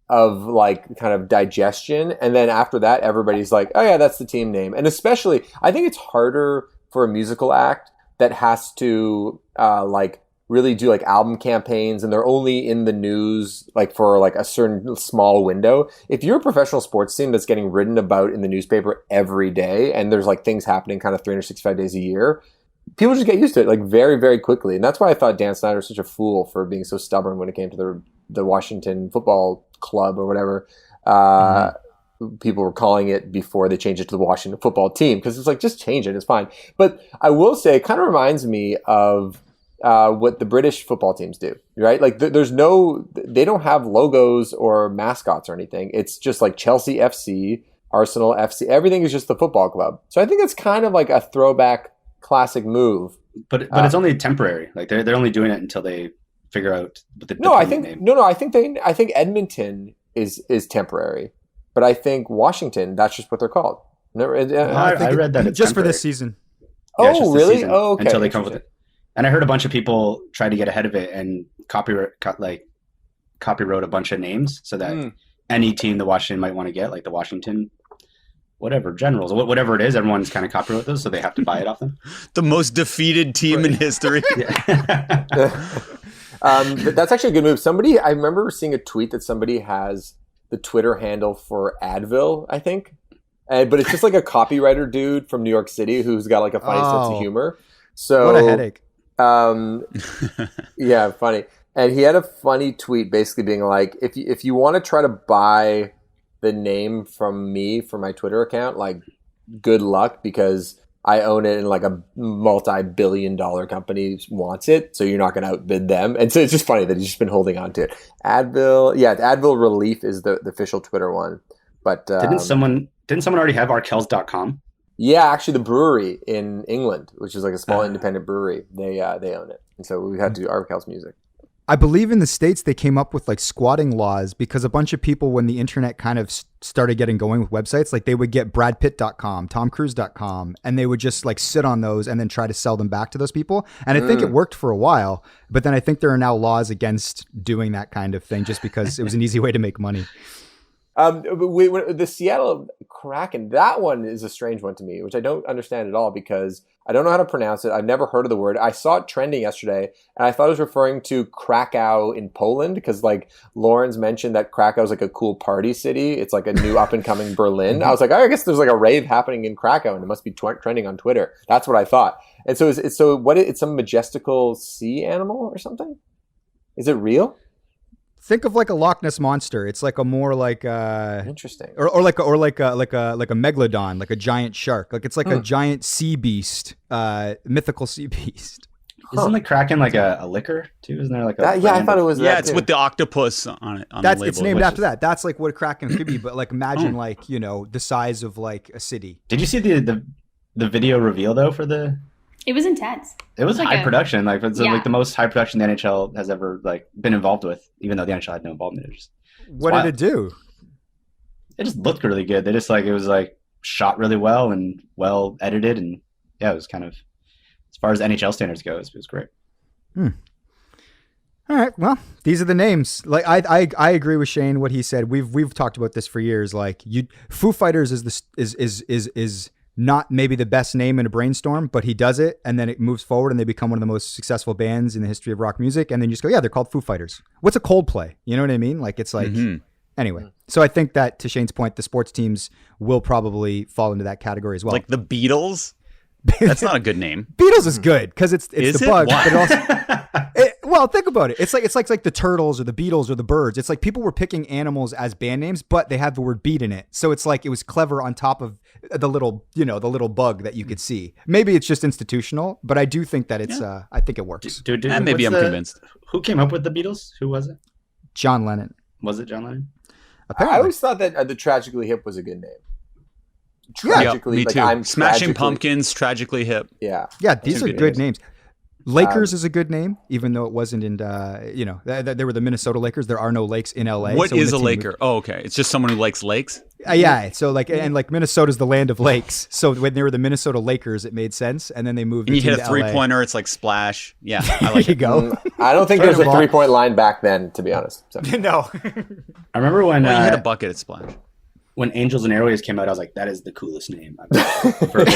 Speaker 3: of like kind of digestion. And then after that, everybody's like, oh yeah, that's the team name. And especially, I think it's harder for a musical act that has to like really do like album campaigns and they're only in the news like for like a certain small window. If you're a professional sports team that's getting written about in the newspaper every day and there's like things happening kind of 365 days a year, people just get used to it like very, very quickly. And that's why I thought Dan Snyder was such a fool for being so stubborn when it came to the Washington Football Club or whatever. People were calling it before they changed it to the Washington Football Team because it's like, just change it, it's fine. But I will say it kind of reminds me of what the British football teams do, right? Like they don't have logos or mascots or anything. It's just like Chelsea FC, Arsenal FC, everything is just the football club. So I think it's kind of like a throwback classic move.
Speaker 4: But it's only temporary. Like they're only doing it until they figure out the name.
Speaker 3: I think Edmonton is temporary, but I think Washington, that's just what they're called.
Speaker 4: I read that it's
Speaker 1: just for
Speaker 4: temporary.
Speaker 1: this season.
Speaker 3: Oh, really? Oh, okay.
Speaker 4: Until they come with it. And I heard a bunch of people try to get ahead of it and copyright a bunch of names so that any team the Washington might want to get, like the Washington, whatever, Generals, whatever it is, everyone's kind of copyright those, so they have to buy it off them.
Speaker 2: The most defeated team in history.
Speaker 3: But that's actually a good move. I remember seeing a tweet that somebody has the Twitter handle for Advil, I think. But it's just like a copywriter dude from New York City who's got like a funny sense of humor. So
Speaker 1: what a headache.
Speaker 3: Yeah, funny. And he had a funny tweet basically being like, if you want to try to buy the name from me for my Twitter account, like good luck because I own it and like a multi-billion-dollar company wants it. So you're not going to outbid them. And so it's just funny that he's just been holding on to it. Advil. Yeah. Advil Relief is the official Twitter one. But
Speaker 4: didn't someone already have Arkells.com?
Speaker 3: Yeah, actually, the brewery in England, which is like a small independent brewery, they own it, and so we had to do Arkells music.
Speaker 1: I believe in the States they came up with like squatting laws because a bunch of people, when the internet kind of started getting going with websites, like they would get BradPitt.com, TomCruise.com, and they would just like sit on those and then try to sell them back to those people. And I think it worked for a while, but then I think there are now laws against doing that kind of thing just because it was an easy way to make money.
Speaker 3: The Seattle Kraken, that one is a strange one to me, which I don't understand at all because I don't know how to pronounce it. I've never heard of the word. I saw it trending yesterday, and I thought it was referring to Krakow in Poland because, like, Lawrence mentioned that Krakow is like a cool party city. It's like a new up-and-coming Berlin. I was like, oh, I guess there's like a rave happening in Krakow, and it must be trending on Twitter. That's what I thought. And so it's some majestical sea animal or something? Is it real?
Speaker 1: Think of like a Loch Ness monster. It's like a more like
Speaker 3: interesting,
Speaker 1: or like a megalodon, like a giant shark. Like it's like a giant sea beast, mythical sea beast.
Speaker 4: Isn't the Kraken like a liquor too? Isn't there like a
Speaker 3: Yeah, I thought it was.
Speaker 2: Yeah,
Speaker 3: that
Speaker 2: it's
Speaker 3: too.
Speaker 2: with the octopus on it. On
Speaker 1: That's
Speaker 2: the label,
Speaker 1: it's named
Speaker 2: which
Speaker 1: after
Speaker 2: is-
Speaker 1: that. That's like what a Kraken could be, but like imagine like, you know, the size of like a city.
Speaker 4: Did you see the video reveal though for the?
Speaker 5: It was intense.
Speaker 4: It was
Speaker 5: Like
Speaker 4: high
Speaker 5: a-
Speaker 4: production, like it's
Speaker 5: Yeah.
Speaker 4: like the most high production the NHL has ever like been involved with, even though the NHL had no involvement.
Speaker 1: What
Speaker 4: wild.
Speaker 1: did it do?
Speaker 4: It just looked really good. They just like it was like shot really well and well edited, and yeah, it was kind of as far as NHL standards go, it was great.
Speaker 1: All right. Well, these are the names. Like I agree with Shane what he said. We've talked about this for years. Like Foo Fighters is not maybe the best name in a brainstorm, but he does it and then it moves forward and they become one of the most successful bands in the history of rock music. And then you just go, yeah, they're called Foo Fighters. What's a Coldplay? You know what I mean? Like it's like anyway. So I think that to Shane's point, the sports teams will probably fall into that category as well.
Speaker 2: like the Beatles. That's not a good name.
Speaker 1: Beatles is good because it's
Speaker 2: Is
Speaker 1: the
Speaker 2: it?
Speaker 1: bug,
Speaker 2: Why?
Speaker 1: but it also well, think about it. It's like the Turtles or the Beatles or the Birds. It's like people were picking animals as band names, but they had the word beat in it. So it's like it was clever on top of the little, you know, the little bug that you could see. Maybe it's just institutional, but I do think that it's I think it works.
Speaker 4: Dude,
Speaker 2: And maybe I'm convinced.
Speaker 4: Who came up with the Beatles? Who was it?
Speaker 1: John Lennon.
Speaker 4: Was it John Lennon?
Speaker 3: I
Speaker 1: Apparently.
Speaker 3: always thought that the Tragically Hip was a good name.
Speaker 2: Yeah,
Speaker 3: Tragically,
Speaker 2: me
Speaker 3: like,
Speaker 2: too.
Speaker 3: I'm
Speaker 2: Smashing
Speaker 3: tragically-
Speaker 2: Pumpkins, Tragically Hip.
Speaker 3: Yeah.
Speaker 1: Yeah, these
Speaker 2: are
Speaker 1: are
Speaker 2: good
Speaker 1: good names. Lakers
Speaker 3: Um,
Speaker 1: is a good name, even though it wasn't in, you know, they were the Minnesota Lakers. There are no lakes in LA.
Speaker 2: What
Speaker 1: so when
Speaker 2: is
Speaker 1: the
Speaker 2: a
Speaker 1: team-
Speaker 2: Laker? Oh, okay. It's just someone who likes lakes.
Speaker 1: Yeah, so like, and like Minnesota's the land of lakes. So when they were the Minnesota Lakers, it made sense. And then they moved
Speaker 2: And you
Speaker 1: the
Speaker 2: hit
Speaker 1: team
Speaker 2: a
Speaker 1: to LA.
Speaker 2: 3-pointer, it's like splash. Yeah, I
Speaker 1: There
Speaker 2: like
Speaker 1: you
Speaker 2: it.
Speaker 1: go.
Speaker 3: I don't think there was a
Speaker 1: Cannonball.
Speaker 3: 3-point line back then, to be honest. So.
Speaker 1: No.
Speaker 4: I remember when
Speaker 2: Well, you hit a bucket at splash.
Speaker 4: when Angels and Airways came out, I was like, that is the coolest name I've ever heard.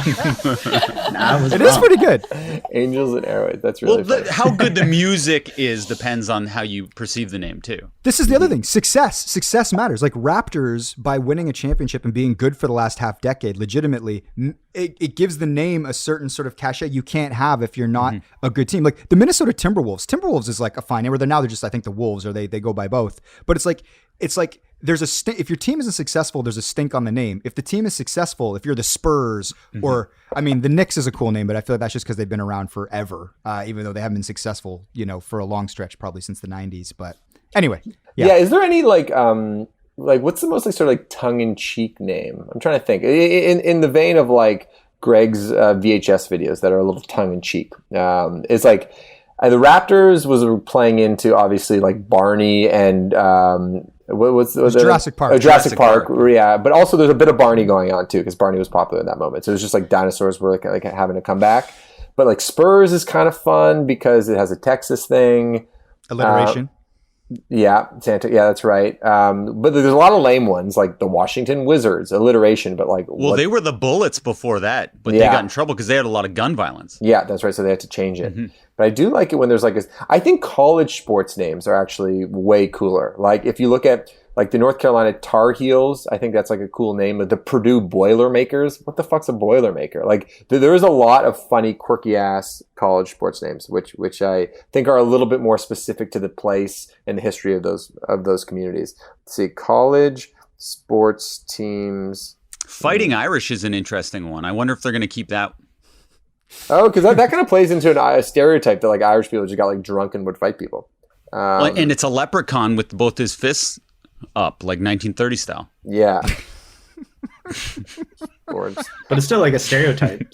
Speaker 4: Nah, I was
Speaker 1: It
Speaker 4: wrong.
Speaker 1: is pretty good.
Speaker 3: Angels and Airways. That's really
Speaker 2: Well,
Speaker 3: funny.
Speaker 2: how good the music is depends on how you perceive the name too.
Speaker 1: This is the other thing. Success matters. Like Raptors, by winning a championship and being good for the last half decade, legitimately, it gives the name a certain sort of cachet you can't have if you're not a good team. Like the Minnesota Timberwolves. Timberwolves is like a fine name. Where they're just, I think, the Wolves, or they go by both. But it's like there's a stink. If your team isn't successful, there's a stink on the name. If the team is successful, if you're the Spurs, or I mean, the Knicks is a cool name, but I feel like that's just because they've been around forever, even though they haven't been successful, you know, for a long stretch, probably since the '90s. But anyway,
Speaker 3: Yeah. Is there any like what's the most like sort of like tongue-in-cheek name? I'm trying to think. In the vein of like Greg's VHS videos that are a little tongue-in-cheek. It's like the Raptors was playing into obviously like Barney and what's
Speaker 1: Jurassic Park.
Speaker 3: Jurassic Park, yeah. But also there's a bit of Barney going on too because Barney was popular in that moment. So it was just like dinosaurs were like having to come back. But like Spurs is kind of fun because it has a Texas thing.
Speaker 1: alliteration.
Speaker 3: Yeah, Santa. Yeah, that's right. But there's a lot of lame ones like the Washington Wizards, alliteration. But like,
Speaker 2: Well, they were the Bullets before that, but they
Speaker 3: Yeah.
Speaker 2: got in trouble because they had a lot of gun violence.
Speaker 3: yeah, that's right. So they had to change it. But I do like it when there's like I think college sports names are actually way cooler. Like if you look at like the North Carolina Tar Heels, I think that's like a cool name. The Purdue Boilermakers. What the fuck's a Boilermaker? Like there is a lot of funny, quirky ass college sports names, which I think are a little bit more specific to the place and the history of those communities. Let's see, college sports teams.
Speaker 2: Fighting Irish is an interesting one. I wonder if they're going to keep that.
Speaker 3: Oh, because that kind of plays into a stereotype that like Irish people just got like drunk and would fight people.
Speaker 2: And it's a leprechaun with both his fists up, like 1930 style.
Speaker 3: Yeah. Or
Speaker 4: But it's still like a stereotype.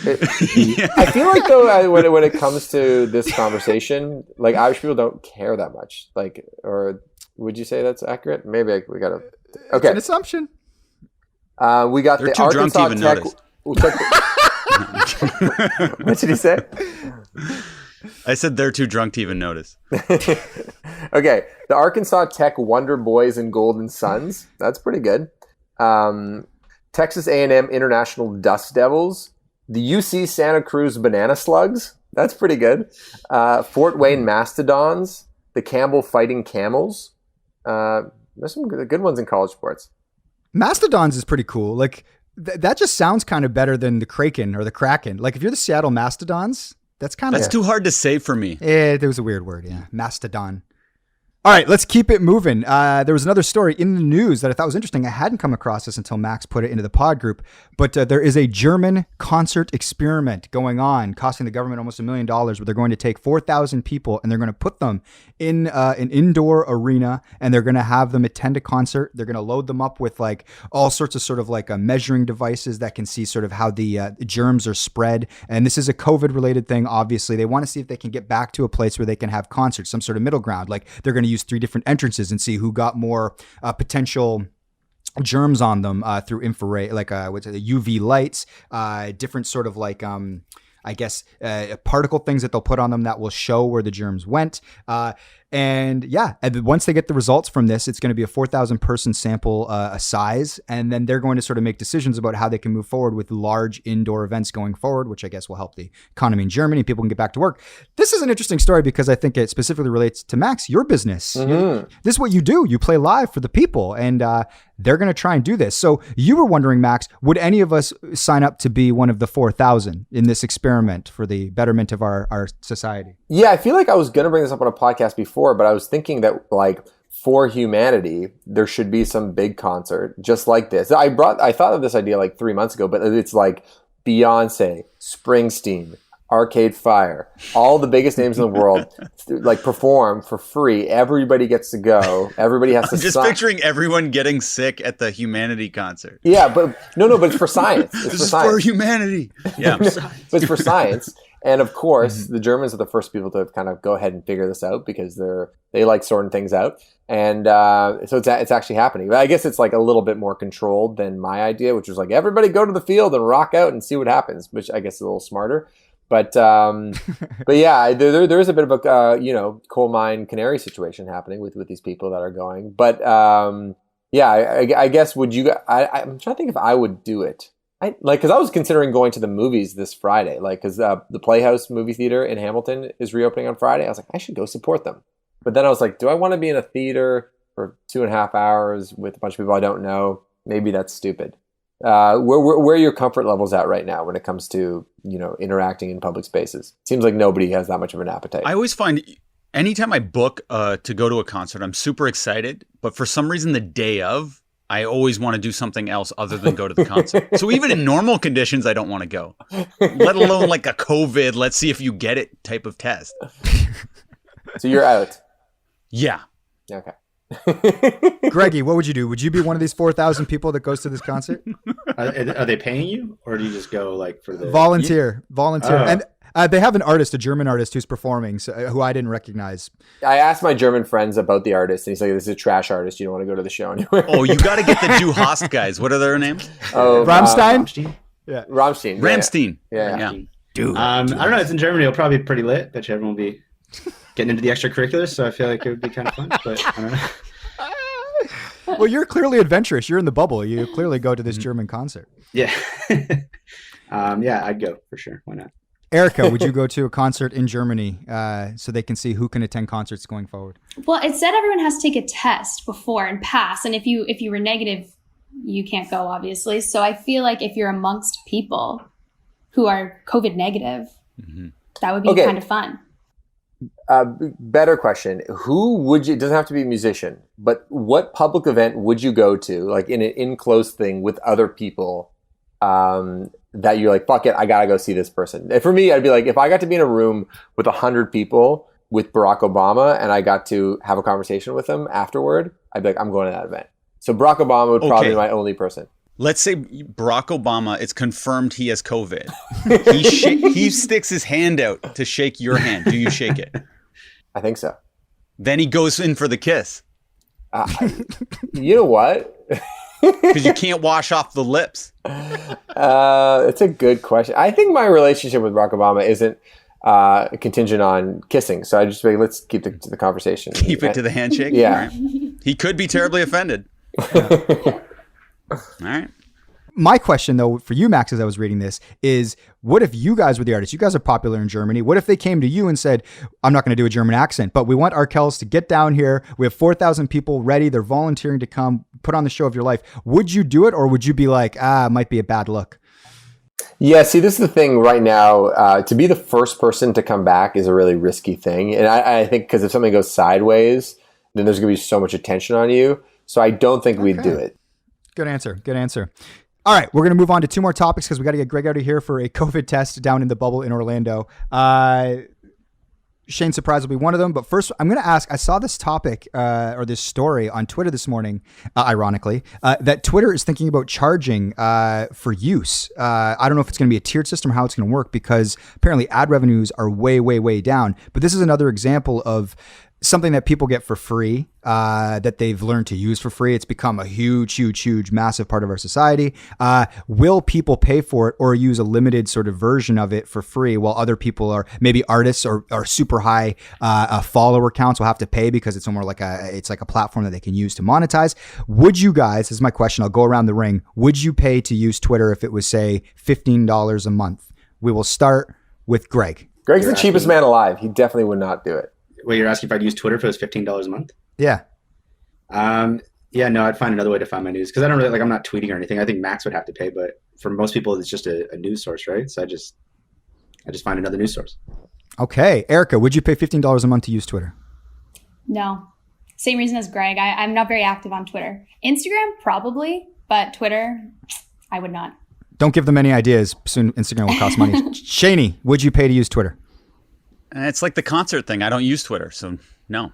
Speaker 3: I feel like though when it comes to this conversation, like Irish people don't care that much. Like, or would you say that's accurate? Maybe we gotta.
Speaker 1: It's
Speaker 3: Okay,
Speaker 1: an assumption.
Speaker 3: we got
Speaker 2: They're
Speaker 3: the
Speaker 2: too drunk to
Speaker 3: Arkansas
Speaker 2: even
Speaker 3: Tech.
Speaker 2: notice.
Speaker 3: What did he say?
Speaker 2: I said they're too drunk to even notice.
Speaker 3: Okay, the Arkansas Tech Wonder Boys and Golden Suns. That's pretty good. Texas A&M International Dust Devils. The UC Santa Cruz Banana Slugs. That's pretty good. Fort Wayne Mastodons. The Campbell Fighting Camels. There's some good ones in college sports.
Speaker 1: Mastodons is pretty cool. Like that just sounds kind of better than the Kraken or the Kraken. Like if you're the Seattle Mastodons, that's kind of
Speaker 2: That's too hard to say for me.
Speaker 1: there was a weird word. Yeah, Mastodon. All right, let's keep it moving. There was another story in the news that I thought was interesting. I hadn't come across this until Max put it into the pod group, but there is a German concert experiment going on, costing the government almost $1 million, where they're going to take 4,000 people and they're going to put them in an indoor arena, and they're going to have them attend a concert. They're going to load them up with like all sorts of sort of like measuring devices that can see sort of how the germs are spread. And this is a COVID-related thing, obviously. They want to see if they can get back to a place where they can have concerts, some sort of middle ground. Like they're going to use 3 different entrances and see who got more potential germs on them through infrared, like what's it, UV lights, different sort of like I guess particle things that they'll put on them that will show where the germs went. And once they get the results from this, it's going to be a 4,000 person sample size. And then they're going to sort of make decisions about how they can move forward with large indoor events going forward, which I guess will help the economy in Germany. People can get back to work. This is an interesting story because I think it specifically relates to Max, your business.
Speaker 3: Mm-hmm.
Speaker 1: This is what you do. You play live for the people, and they're going to try and do this. So you were wondering, Max, would any of us sign up to be one of the 4,000 in this experiment for the betterment of our society? Yeah,
Speaker 3: I feel like I was going to bring this up on a podcast before, but I was thinking that like for humanity, there should be some big concert just like this. I thought of this idea like 3 months ago, but it's like Beyonce, Springsteen, Arcade Fire, all the biggest names in the world like perform for free. Everybody gets to go. Everybody has to
Speaker 2: I'm just picturing everyone getting sick at the humanity concert.
Speaker 3: Yeah, but but it's for science. It's
Speaker 2: this
Speaker 3: for
Speaker 2: is
Speaker 3: science.
Speaker 2: for humanity. Yeah.
Speaker 3: But it's for science. And of course, the Germans are the first people to kind of go ahead and figure this out because they like sorting things out. And so it's actually happening. But I guess it's like a little bit more controlled than my idea, which was like everybody go to the field and rock out and see what happens, which I guess is a little smarter. But yeah, there is a bit of a coal mine canary situation happening with these people that are going. But I guess would you? I'm trying to think if I would do it. Because I was considering going to the movies this Friday, because the Playhouse movie theater in Hamilton is reopening on Friday. I was like, I should go support them. But then I was like, do I want to be in a theater for 2.5 hours with a bunch of people I don't know? Maybe that's stupid. Where are your comfort levels at right now when it comes to interacting in public spaces? Seems like nobody has that much of an appetite.
Speaker 2: I always find anytime I book to go to a concert, I'm super excited, but for some reason the day of, I always want to do something else other than go to the concert. So even in normal conditions, I don't want to go, let alone like a COVID, let's see if you get it type of test.
Speaker 3: So you're out.
Speaker 2: Yeah.
Speaker 3: Okay.
Speaker 1: Greggy, what would you do? Would you be one of these 4,000 people that goes to this concert?
Speaker 4: Are they paying you, or do you just go like for the
Speaker 1: volunteer?
Speaker 4: Oh.
Speaker 1: And they have an artist, a German artist, who's performing, who I didn't recognize.
Speaker 3: I asked my German friends about the artist, and he's like, "This is a trash artist. You don't want to go to the show anywhere."
Speaker 2: Oh, you got to get the Du Hast guys. What are their names?
Speaker 3: Oh,
Speaker 1: Rammstein.
Speaker 3: Yeah, Rammstein.
Speaker 2: Ramstein.
Speaker 3: Yeah.
Speaker 1: Dude.
Speaker 4: I don't know. It's in Germany. It'll probably be pretty lit. Bet you everyone will be getting into the extracurriculars. So I feel like it would be kind of fun. But I don't know.
Speaker 1: Well, you're clearly adventurous. You're in the bubble. You clearly go to this German concert.
Speaker 4: Yeah. Yeah, I'd go for sure. Why not?
Speaker 1: Erica, would you go to a concert in Germany so they can see who can attend concerts going forward?
Speaker 5: Well, it said everyone has to take a test before and pass. And if you were negative, you can't go, obviously. So I feel like if you're amongst people who are COVID negative, that would be kind of fun.
Speaker 3: Better question. Who would you, it doesn't have to be a musician, but what public event would you go to, like in an enclosed thing with other people that you're like, fuck it, I gotta go see this person? And for me, I'd be like, if I got to be in a room with 100 people with Barack Obama and I got to have a conversation with him afterward, I'd be like, I'm going to that event. So Barack Obama would probably be my only person.
Speaker 2: Let's say Barack Obama, it's confirmed he has COVID. He sticks his hand out to shake your hand. Do you shake it?
Speaker 3: I think so.
Speaker 2: Then he goes in for the kiss.
Speaker 3: You know what?
Speaker 2: Because you can't wash off the lips.
Speaker 3: It's a good question. I think my relationship with Barack Obama isn't contingent on kissing. So I just say, let's keep the conversation.
Speaker 2: Keep it to the handshake?
Speaker 3: Yeah.
Speaker 2: Right. He could be terribly offended. All right.
Speaker 1: My question, though, for you, Max, as I was reading this, is what if you guys were the artists? You guys are popular in Germany. What if they came to you and said, I'm not going to do a German accent, but we want our Kells to get down here. We have 4,000 people ready. They're volunteering to come put on the show of your life. Would you do it, or would you be like, it might be a bad look?
Speaker 3: Yeah, see, this is the thing right now. To be the first person to come back is a really risky thing. And I think because if something goes sideways, then there's going to be so much attention on you. So I don't think we'd do it.
Speaker 1: Good answer. All right, we're going to move on to 2 more topics because we got to get Greg out of here for a COVID test down in the bubble in Orlando. Shane Surprise will be one of them. But first, I'm going to ask, I saw this topic or this story on Twitter this morning, ironically, that Twitter is thinking about charging for use. I don't know if it's going to be a tiered system or how it's going to work because apparently ad revenues are way, way, way down. But this is another example of something that people get for free, that they've learned to use for free. It's become a huge, massive part of our society. Will people pay for it or use a limited sort of version of it for free while other people are maybe artists or super high follower counts will have to pay because it's more like it's like a platform that they can use to monetize? Would you guys, this is my question, I'll go around the ring. Would you pay to use Twitter if it was say $15 a month? We will start with Greg.
Speaker 3: Greg's the cheapest man alive. He definitely would not do it.
Speaker 4: Wait, you're asking if I'd use Twitter if it was $15 a month?
Speaker 1: Yeah.
Speaker 4: Yeah, no, I'd find another way to find my news because I don't really I'm not tweeting or anything. I think Max would have to pay, but for most people, it's just a news source, right? So I just find another news source.
Speaker 1: Okay, Erica, would you pay $15 a month to use Twitter?
Speaker 5: No, same reason as Greg. I'm not very active on Twitter. Instagram probably, but Twitter, I would not.
Speaker 1: Don't give them any ideas. Soon Instagram will cost money. Shaney, would you pay to use Twitter?
Speaker 2: It's like the concert thing. I don't use Twitter, so no.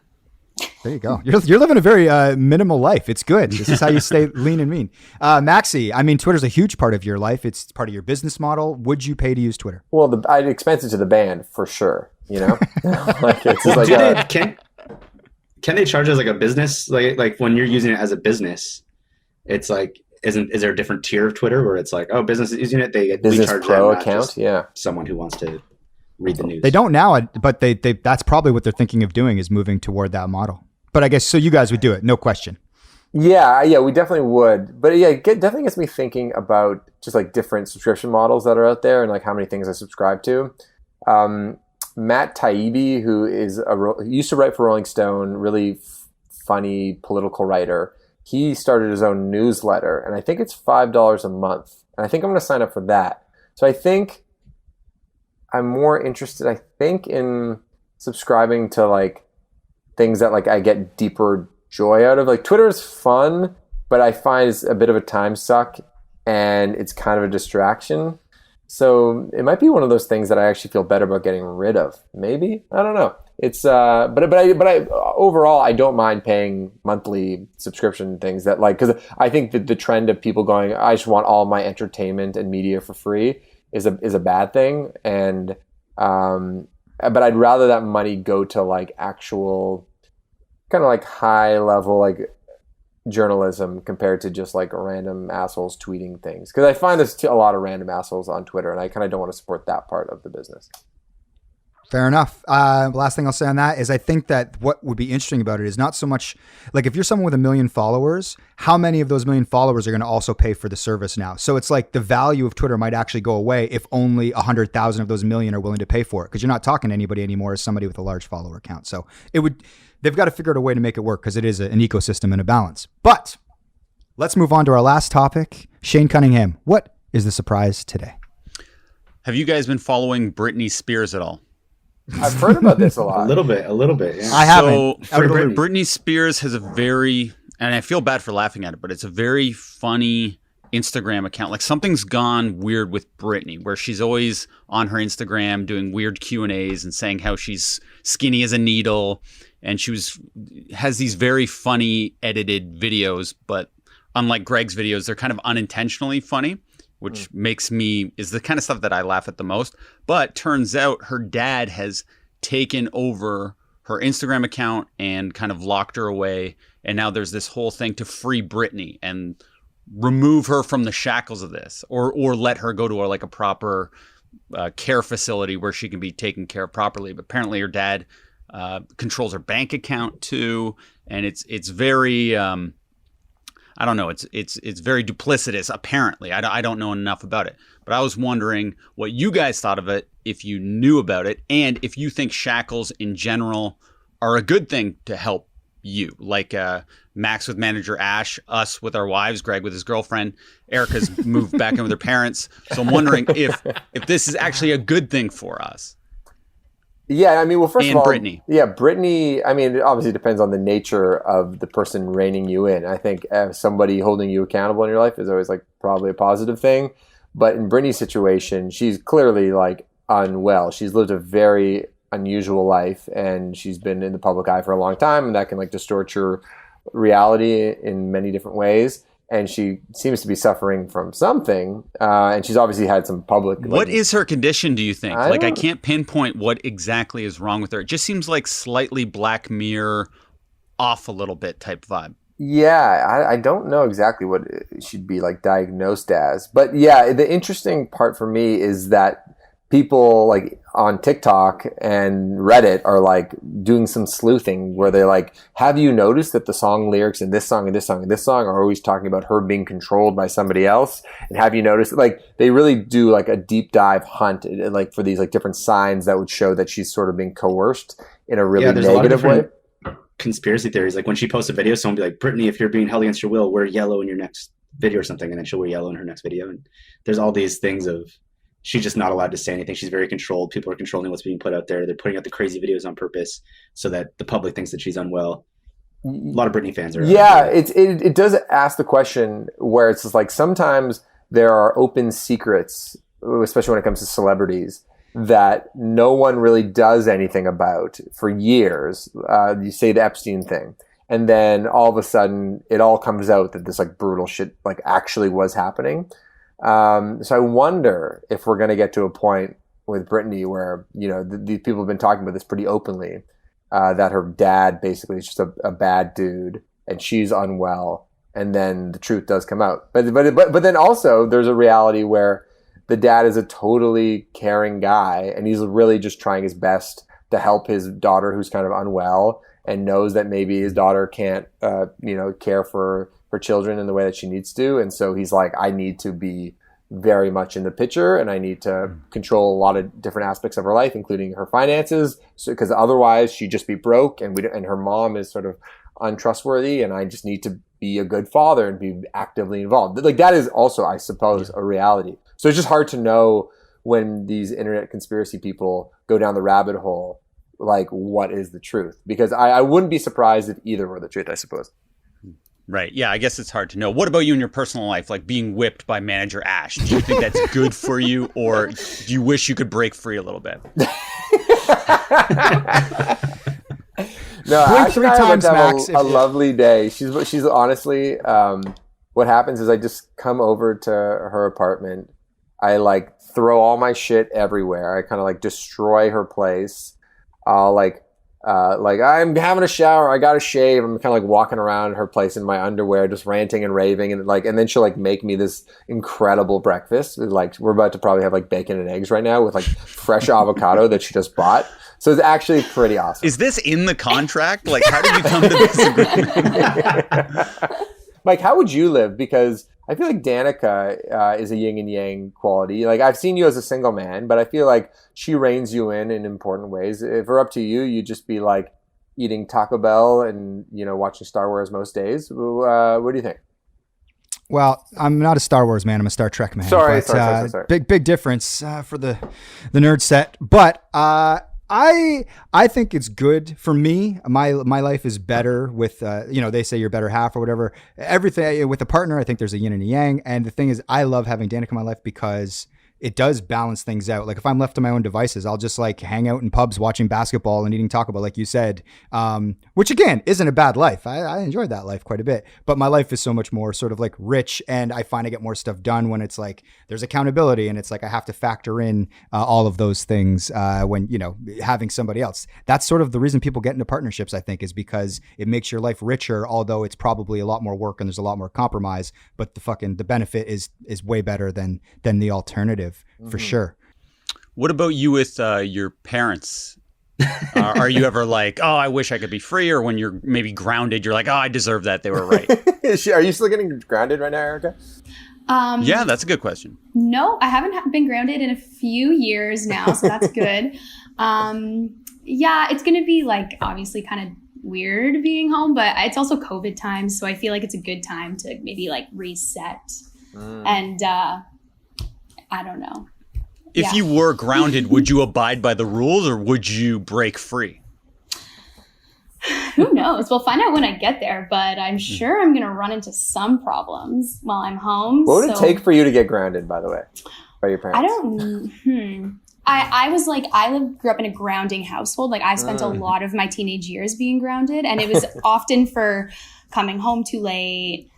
Speaker 1: There you go. You're living a very minimal life. It's good. This is how you stay lean and mean. Maxie, I mean, Twitter's a huge part of your life. It's part of your business model. Would you pay to use Twitter?
Speaker 3: Well, I'd expense it to the band for sure. You know, like it's
Speaker 4: Well,
Speaker 3: like
Speaker 4: can they charge as like a business? Like when you're using it as a business, it's like is there a different tier of Twitter where it's like, oh, business is using it, we
Speaker 3: business
Speaker 4: charge
Speaker 3: pro
Speaker 4: them,
Speaker 3: account, yeah.
Speaker 4: Someone who wants to read the news.
Speaker 1: They don't now, but they that's probably what they're thinking of doing is moving toward that model. But I guess so you guys would do it, no question.
Speaker 3: Yeah, we definitely would. But yeah, it definitely gets me thinking about just like different subscription models that are out there and like how many things I subscribe to. Matt Taibbi, who used to write for Rolling Stone, really funny political writer. He started his own newsletter, and I think it's $5 a month. And I think I'm going to sign up for that. So I think I'm more interested, in subscribing to like things that like I get deeper joy out of. Like Twitter is fun, but I find it's a bit of a time suck and it's kind of a distraction. So it might be one of those things that I actually feel better about getting rid of. Maybe, I don't know. It's but I overall I don't mind paying monthly subscription things that like, because I think that the trend of people going, I just want all my entertainment and media for free is a bad thing. And but I'd rather that money go to like actual kind of like high level like journalism compared to just like random assholes tweeting things. Because I find there's a lot of random assholes on Twitter, and I kind of don't want to support that part of the business.
Speaker 1: Fair enough. Last thing I'll say on that is I think that what would be interesting about it is not so much like if you're someone with 1 million followers, how many of those 1 million followers are going to also pay for the service now? So it's like the value of Twitter might actually go away if only 100,000 of those 1 million are willing to pay for it, because you're not talking to anybody anymore as somebody with a large follower count. So they've got to figure out a way to make it work because it is an ecosystem and a balance. But let's move on to our last topic. Shane Cunningham, what is the surprise today?
Speaker 2: Have you guys been following Britney Spears at all?
Speaker 3: I've heard about this a lot.
Speaker 4: A little bit. Yeah.
Speaker 1: I haven't.
Speaker 2: So Britney Spears has a very, and I feel bad for laughing at it, but it's a very funny Instagram account. Like something's gone weird with Britney, where she's always on her Instagram doing weird Q&As and saying how she's skinny as a needle, and has these very funny edited videos, but unlike Greg's videos, they're kind of unintentionally funny, which is the kind of stuff that I laugh at the most. But turns out her dad has taken over her Instagram account and kind of locked her away. And now there's this whole thing to free Britney and remove her from the shackles of this, or let her go to a proper care facility where she can be taken care of properly. But apparently her dad controls her bank account too. And it's very, I don't know. It's very duplicitous. Apparently, I don't know enough about it, but I was wondering what you guys thought of it, if you knew about it, and if you think shackles in general are a good thing to help you. Like Max with manager Ash, us with our wives, Greg with his girlfriend, Erica's moved back in with her parents. So I'm wondering if this is actually a good thing for us.
Speaker 3: Yeah, I mean, well, first
Speaker 2: and
Speaker 3: of all,
Speaker 2: Britney.
Speaker 3: Yeah, Britney. I mean, it obviously depends on the nature of the person reining you in. I think somebody holding you accountable in your life is always like probably a positive thing. But in Britney's situation, she's clearly like unwell. She's lived a very unusual life, and she's been in the public eye for a long time, and that can like distort your reality in many different ways. And she seems to be suffering from something, and she's obviously had some public.
Speaker 2: What is her condition, do you think?
Speaker 3: I
Speaker 2: I can't pinpoint what exactly is wrong with her. It just seems like slightly Black Mirror, off a little bit type vibe.
Speaker 3: Yeah, I don't know exactly what she'd be like diagnosed as, but yeah, the interesting part for me is that people like on TikTok and Reddit are like doing some sleuthing where they're like, have you noticed that the song lyrics in this song and this song and this song are always talking about her being controlled by somebody else? And have you noticed, like, they really do like a deep dive hunt like for these like different signs that would show that she's sort of being coerced in a really negative way.
Speaker 4: Conspiracy theories, like when she posts a video, someone will be like, Britney, if you're being held against your will, wear yellow in your next video or something, and then she'll wear yellow in her next video. And there's all these things of she's just not allowed to say anything. She's very controlled. People are controlling what's being put out there. They're putting out the crazy videos on purpose so that the public thinks that she's unwell. A lot of Britney fans are.
Speaker 3: Yeah, it does ask the question where it's just like sometimes there are open secrets, especially when it comes to celebrities, that no one really does anything about for years. You say the Epstein thing, and then all of a sudden it all comes out that this like brutal shit like actually was happening. So I wonder if we're going to get to a point with Britney where, you know, these people have been talking about this pretty openly, that her dad basically is just a bad dude and she's unwell, and then the truth does come out. But then also there's a reality where the dad is a totally caring guy, and he's really just trying his best to help his daughter who's kind of unwell, and knows that maybe his daughter can't, care for her children in the way that she needs to. And so he's like, I need to be very much in the picture, and I need to control a lot of different aspects of her life, including her finances, because otherwise she'd just be broke, and her mom is sort of untrustworthy, and I just need to be a good father and be actively involved. Like, that is also, I suppose, a reality. So it's just hard to know when these internet conspiracy people go down the rabbit hole, like, what is the truth? Because I wouldn't be surprised if either were the truth, I suppose.
Speaker 2: Right. Yeah, I guess it's hard to know. What about you in your personal life, like being whipped by manager Ash? Do you think that's good for you, or do you wish you could break free a little bit?
Speaker 3: No, Ash
Speaker 1: 3
Speaker 3: and I
Speaker 1: times,
Speaker 3: have
Speaker 1: Max,
Speaker 3: a lovely day. She's honestly, what happens is I just come over to her apartment. I like throw all my shit everywhere. I kind of like destroy her place. I'll like I'm having a shower. I got to shave. I'm kind of like walking around her place in my underwear, just ranting and raving, and then she'll like make me this incredible breakfast. Like, we're about to probably have like bacon and eggs right now with like fresh avocado that she just bought. So it's actually pretty awesome.
Speaker 2: Is this in the contract? Like, how did you come to this agreement?
Speaker 3: Mike, how would you live? Because I feel like Danica is a yin and yang quality. Like, I've seen you as a single man, but I feel like she reins you in important ways. If we're up to you, you'd just be like eating Taco Bell and, you know, watching Star Wars most days. What do you think?
Speaker 1: Well, I'm not a Star Wars man. I'm a Star Trek man.
Speaker 3: Sorry.
Speaker 1: Big difference for the nerd set. But I think it's good for me. My life is better with, they say you're better half or whatever. Everything with a partner, I think there's a yin and a yang. And the thing is, I love having Danica in my life because it does balance things out. Like, if I'm left to my own devices, I'll just like hang out in pubs watching basketball and eating Taco Bell, like you said, which again isn't a bad life. I enjoyed that life quite a bit, but my life is so much more sort of like rich, and I find I get more stuff done when it's like there's accountability, and it's like I have to factor in all of those things when, you know, having somebody else. That's sort of the reason people get into partnerships, I think, is because it makes your life richer, although it's probably a lot more work and there's a lot more compromise, but the benefit is way better than the alternative. For sure.
Speaker 2: What about you with your parents? Are you ever like, oh, I wish I could be free? Or when you're maybe grounded, you're like, oh, I deserve that. They were right.
Speaker 3: Are you still getting grounded right now, Erica?
Speaker 2: Yeah, that's a good question.
Speaker 5: No, I haven't been grounded in a few years now, so that's good. Yeah, it's going to be like obviously kind of weird being home, but it's also COVID time, so I feel like it's a good time to maybe like reset and I don't know.
Speaker 2: If you were grounded, would you abide by the rules or would you break free?
Speaker 5: Who knows? We'll find out when I get there, but I'm sure I'm going to run into some problems while I'm home.
Speaker 3: What would it take for you to get grounded, by the way, by your parents?
Speaker 5: I don't. I was like, grew up in a grounding household. Like I spent a lot of my teenage years being grounded, and it was often for coming home too late,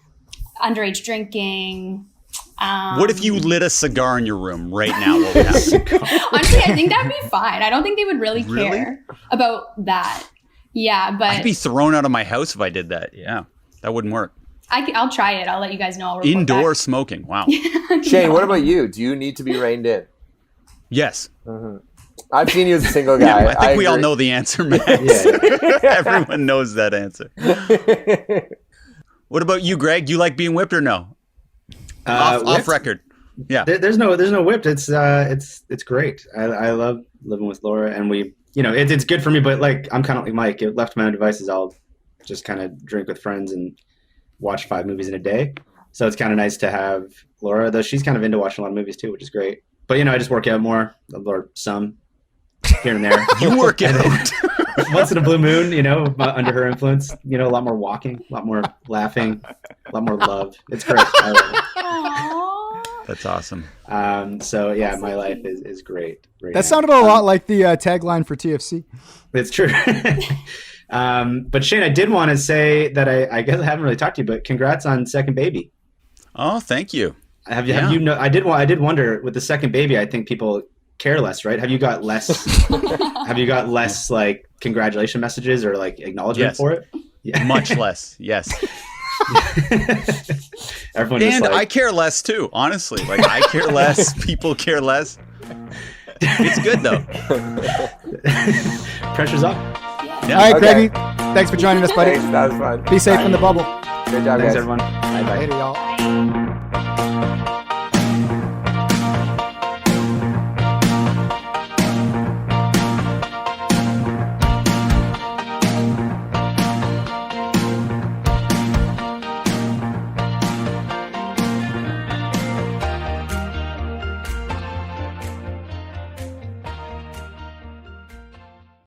Speaker 5: underage drinking.
Speaker 2: What if you lit a cigar in your room right now? What would happen?
Speaker 5: Honestly, I think that'd be fine. I don't think they would really care about that. Yeah, but
Speaker 2: I'd be thrown out of my house if I did that. Yeah, that wouldn't work.
Speaker 5: I'll try it. I'll let you guys know. I'll report
Speaker 2: Indoor
Speaker 5: back.
Speaker 2: smoking. Wow.
Speaker 3: Shane, what about you? Do you need to be reined in?
Speaker 2: Yes.
Speaker 3: I've seen you as a single guy.
Speaker 2: Yeah, I think we all
Speaker 3: agree.
Speaker 2: know the answer, man. Everyone knows that answer. What about you, Greg? Do you like being whipped or no? Off record. Yeah.
Speaker 4: There's no whipped. It's great. I love living with Laura, and it's good for me. But like I'm kind of like Mike. Left to my own devices, I'll just kind of drink with friends and watch 5 movies in a day. So it's kind of nice to have Laura, though she's kind of into watching a lot of movies too, which is great. But I just work out more, or some here and there.
Speaker 2: You work out.
Speaker 4: Once in a blue moon, under her influence, a lot more walking, a lot more laughing, a lot more love. It's great. I love it.
Speaker 5: Aww.
Speaker 2: That's awesome.
Speaker 4: So yeah, my life is great.
Speaker 1: That sounded a lot like the tagline for TFC.
Speaker 4: It's true. But Shane, I did want to say that I guess I haven't really talked to you, but congrats on second baby.
Speaker 2: Oh, thank you.
Speaker 4: Have you I did wonder with the second baby, I think people care less, right? Have you got less like congratulation messages or like acknowledgement for it? Yeah.
Speaker 2: Much less. Yes.
Speaker 4: Everyone
Speaker 2: And
Speaker 4: just
Speaker 2: I care less too, honestly. Like I care less, people care less. It's good though.
Speaker 4: Pressure's up.
Speaker 2: Yeah.
Speaker 1: All right,
Speaker 3: Okay.
Speaker 1: Greggy, thanks for joining us, buddy.
Speaker 3: Thanks, that was fun.
Speaker 1: Be safe in the bubble.
Speaker 3: Good job,
Speaker 4: Thanks
Speaker 3: guys.
Speaker 4: everyone. Bye bye.
Speaker 1: Later, y'all.
Speaker 5: Bye.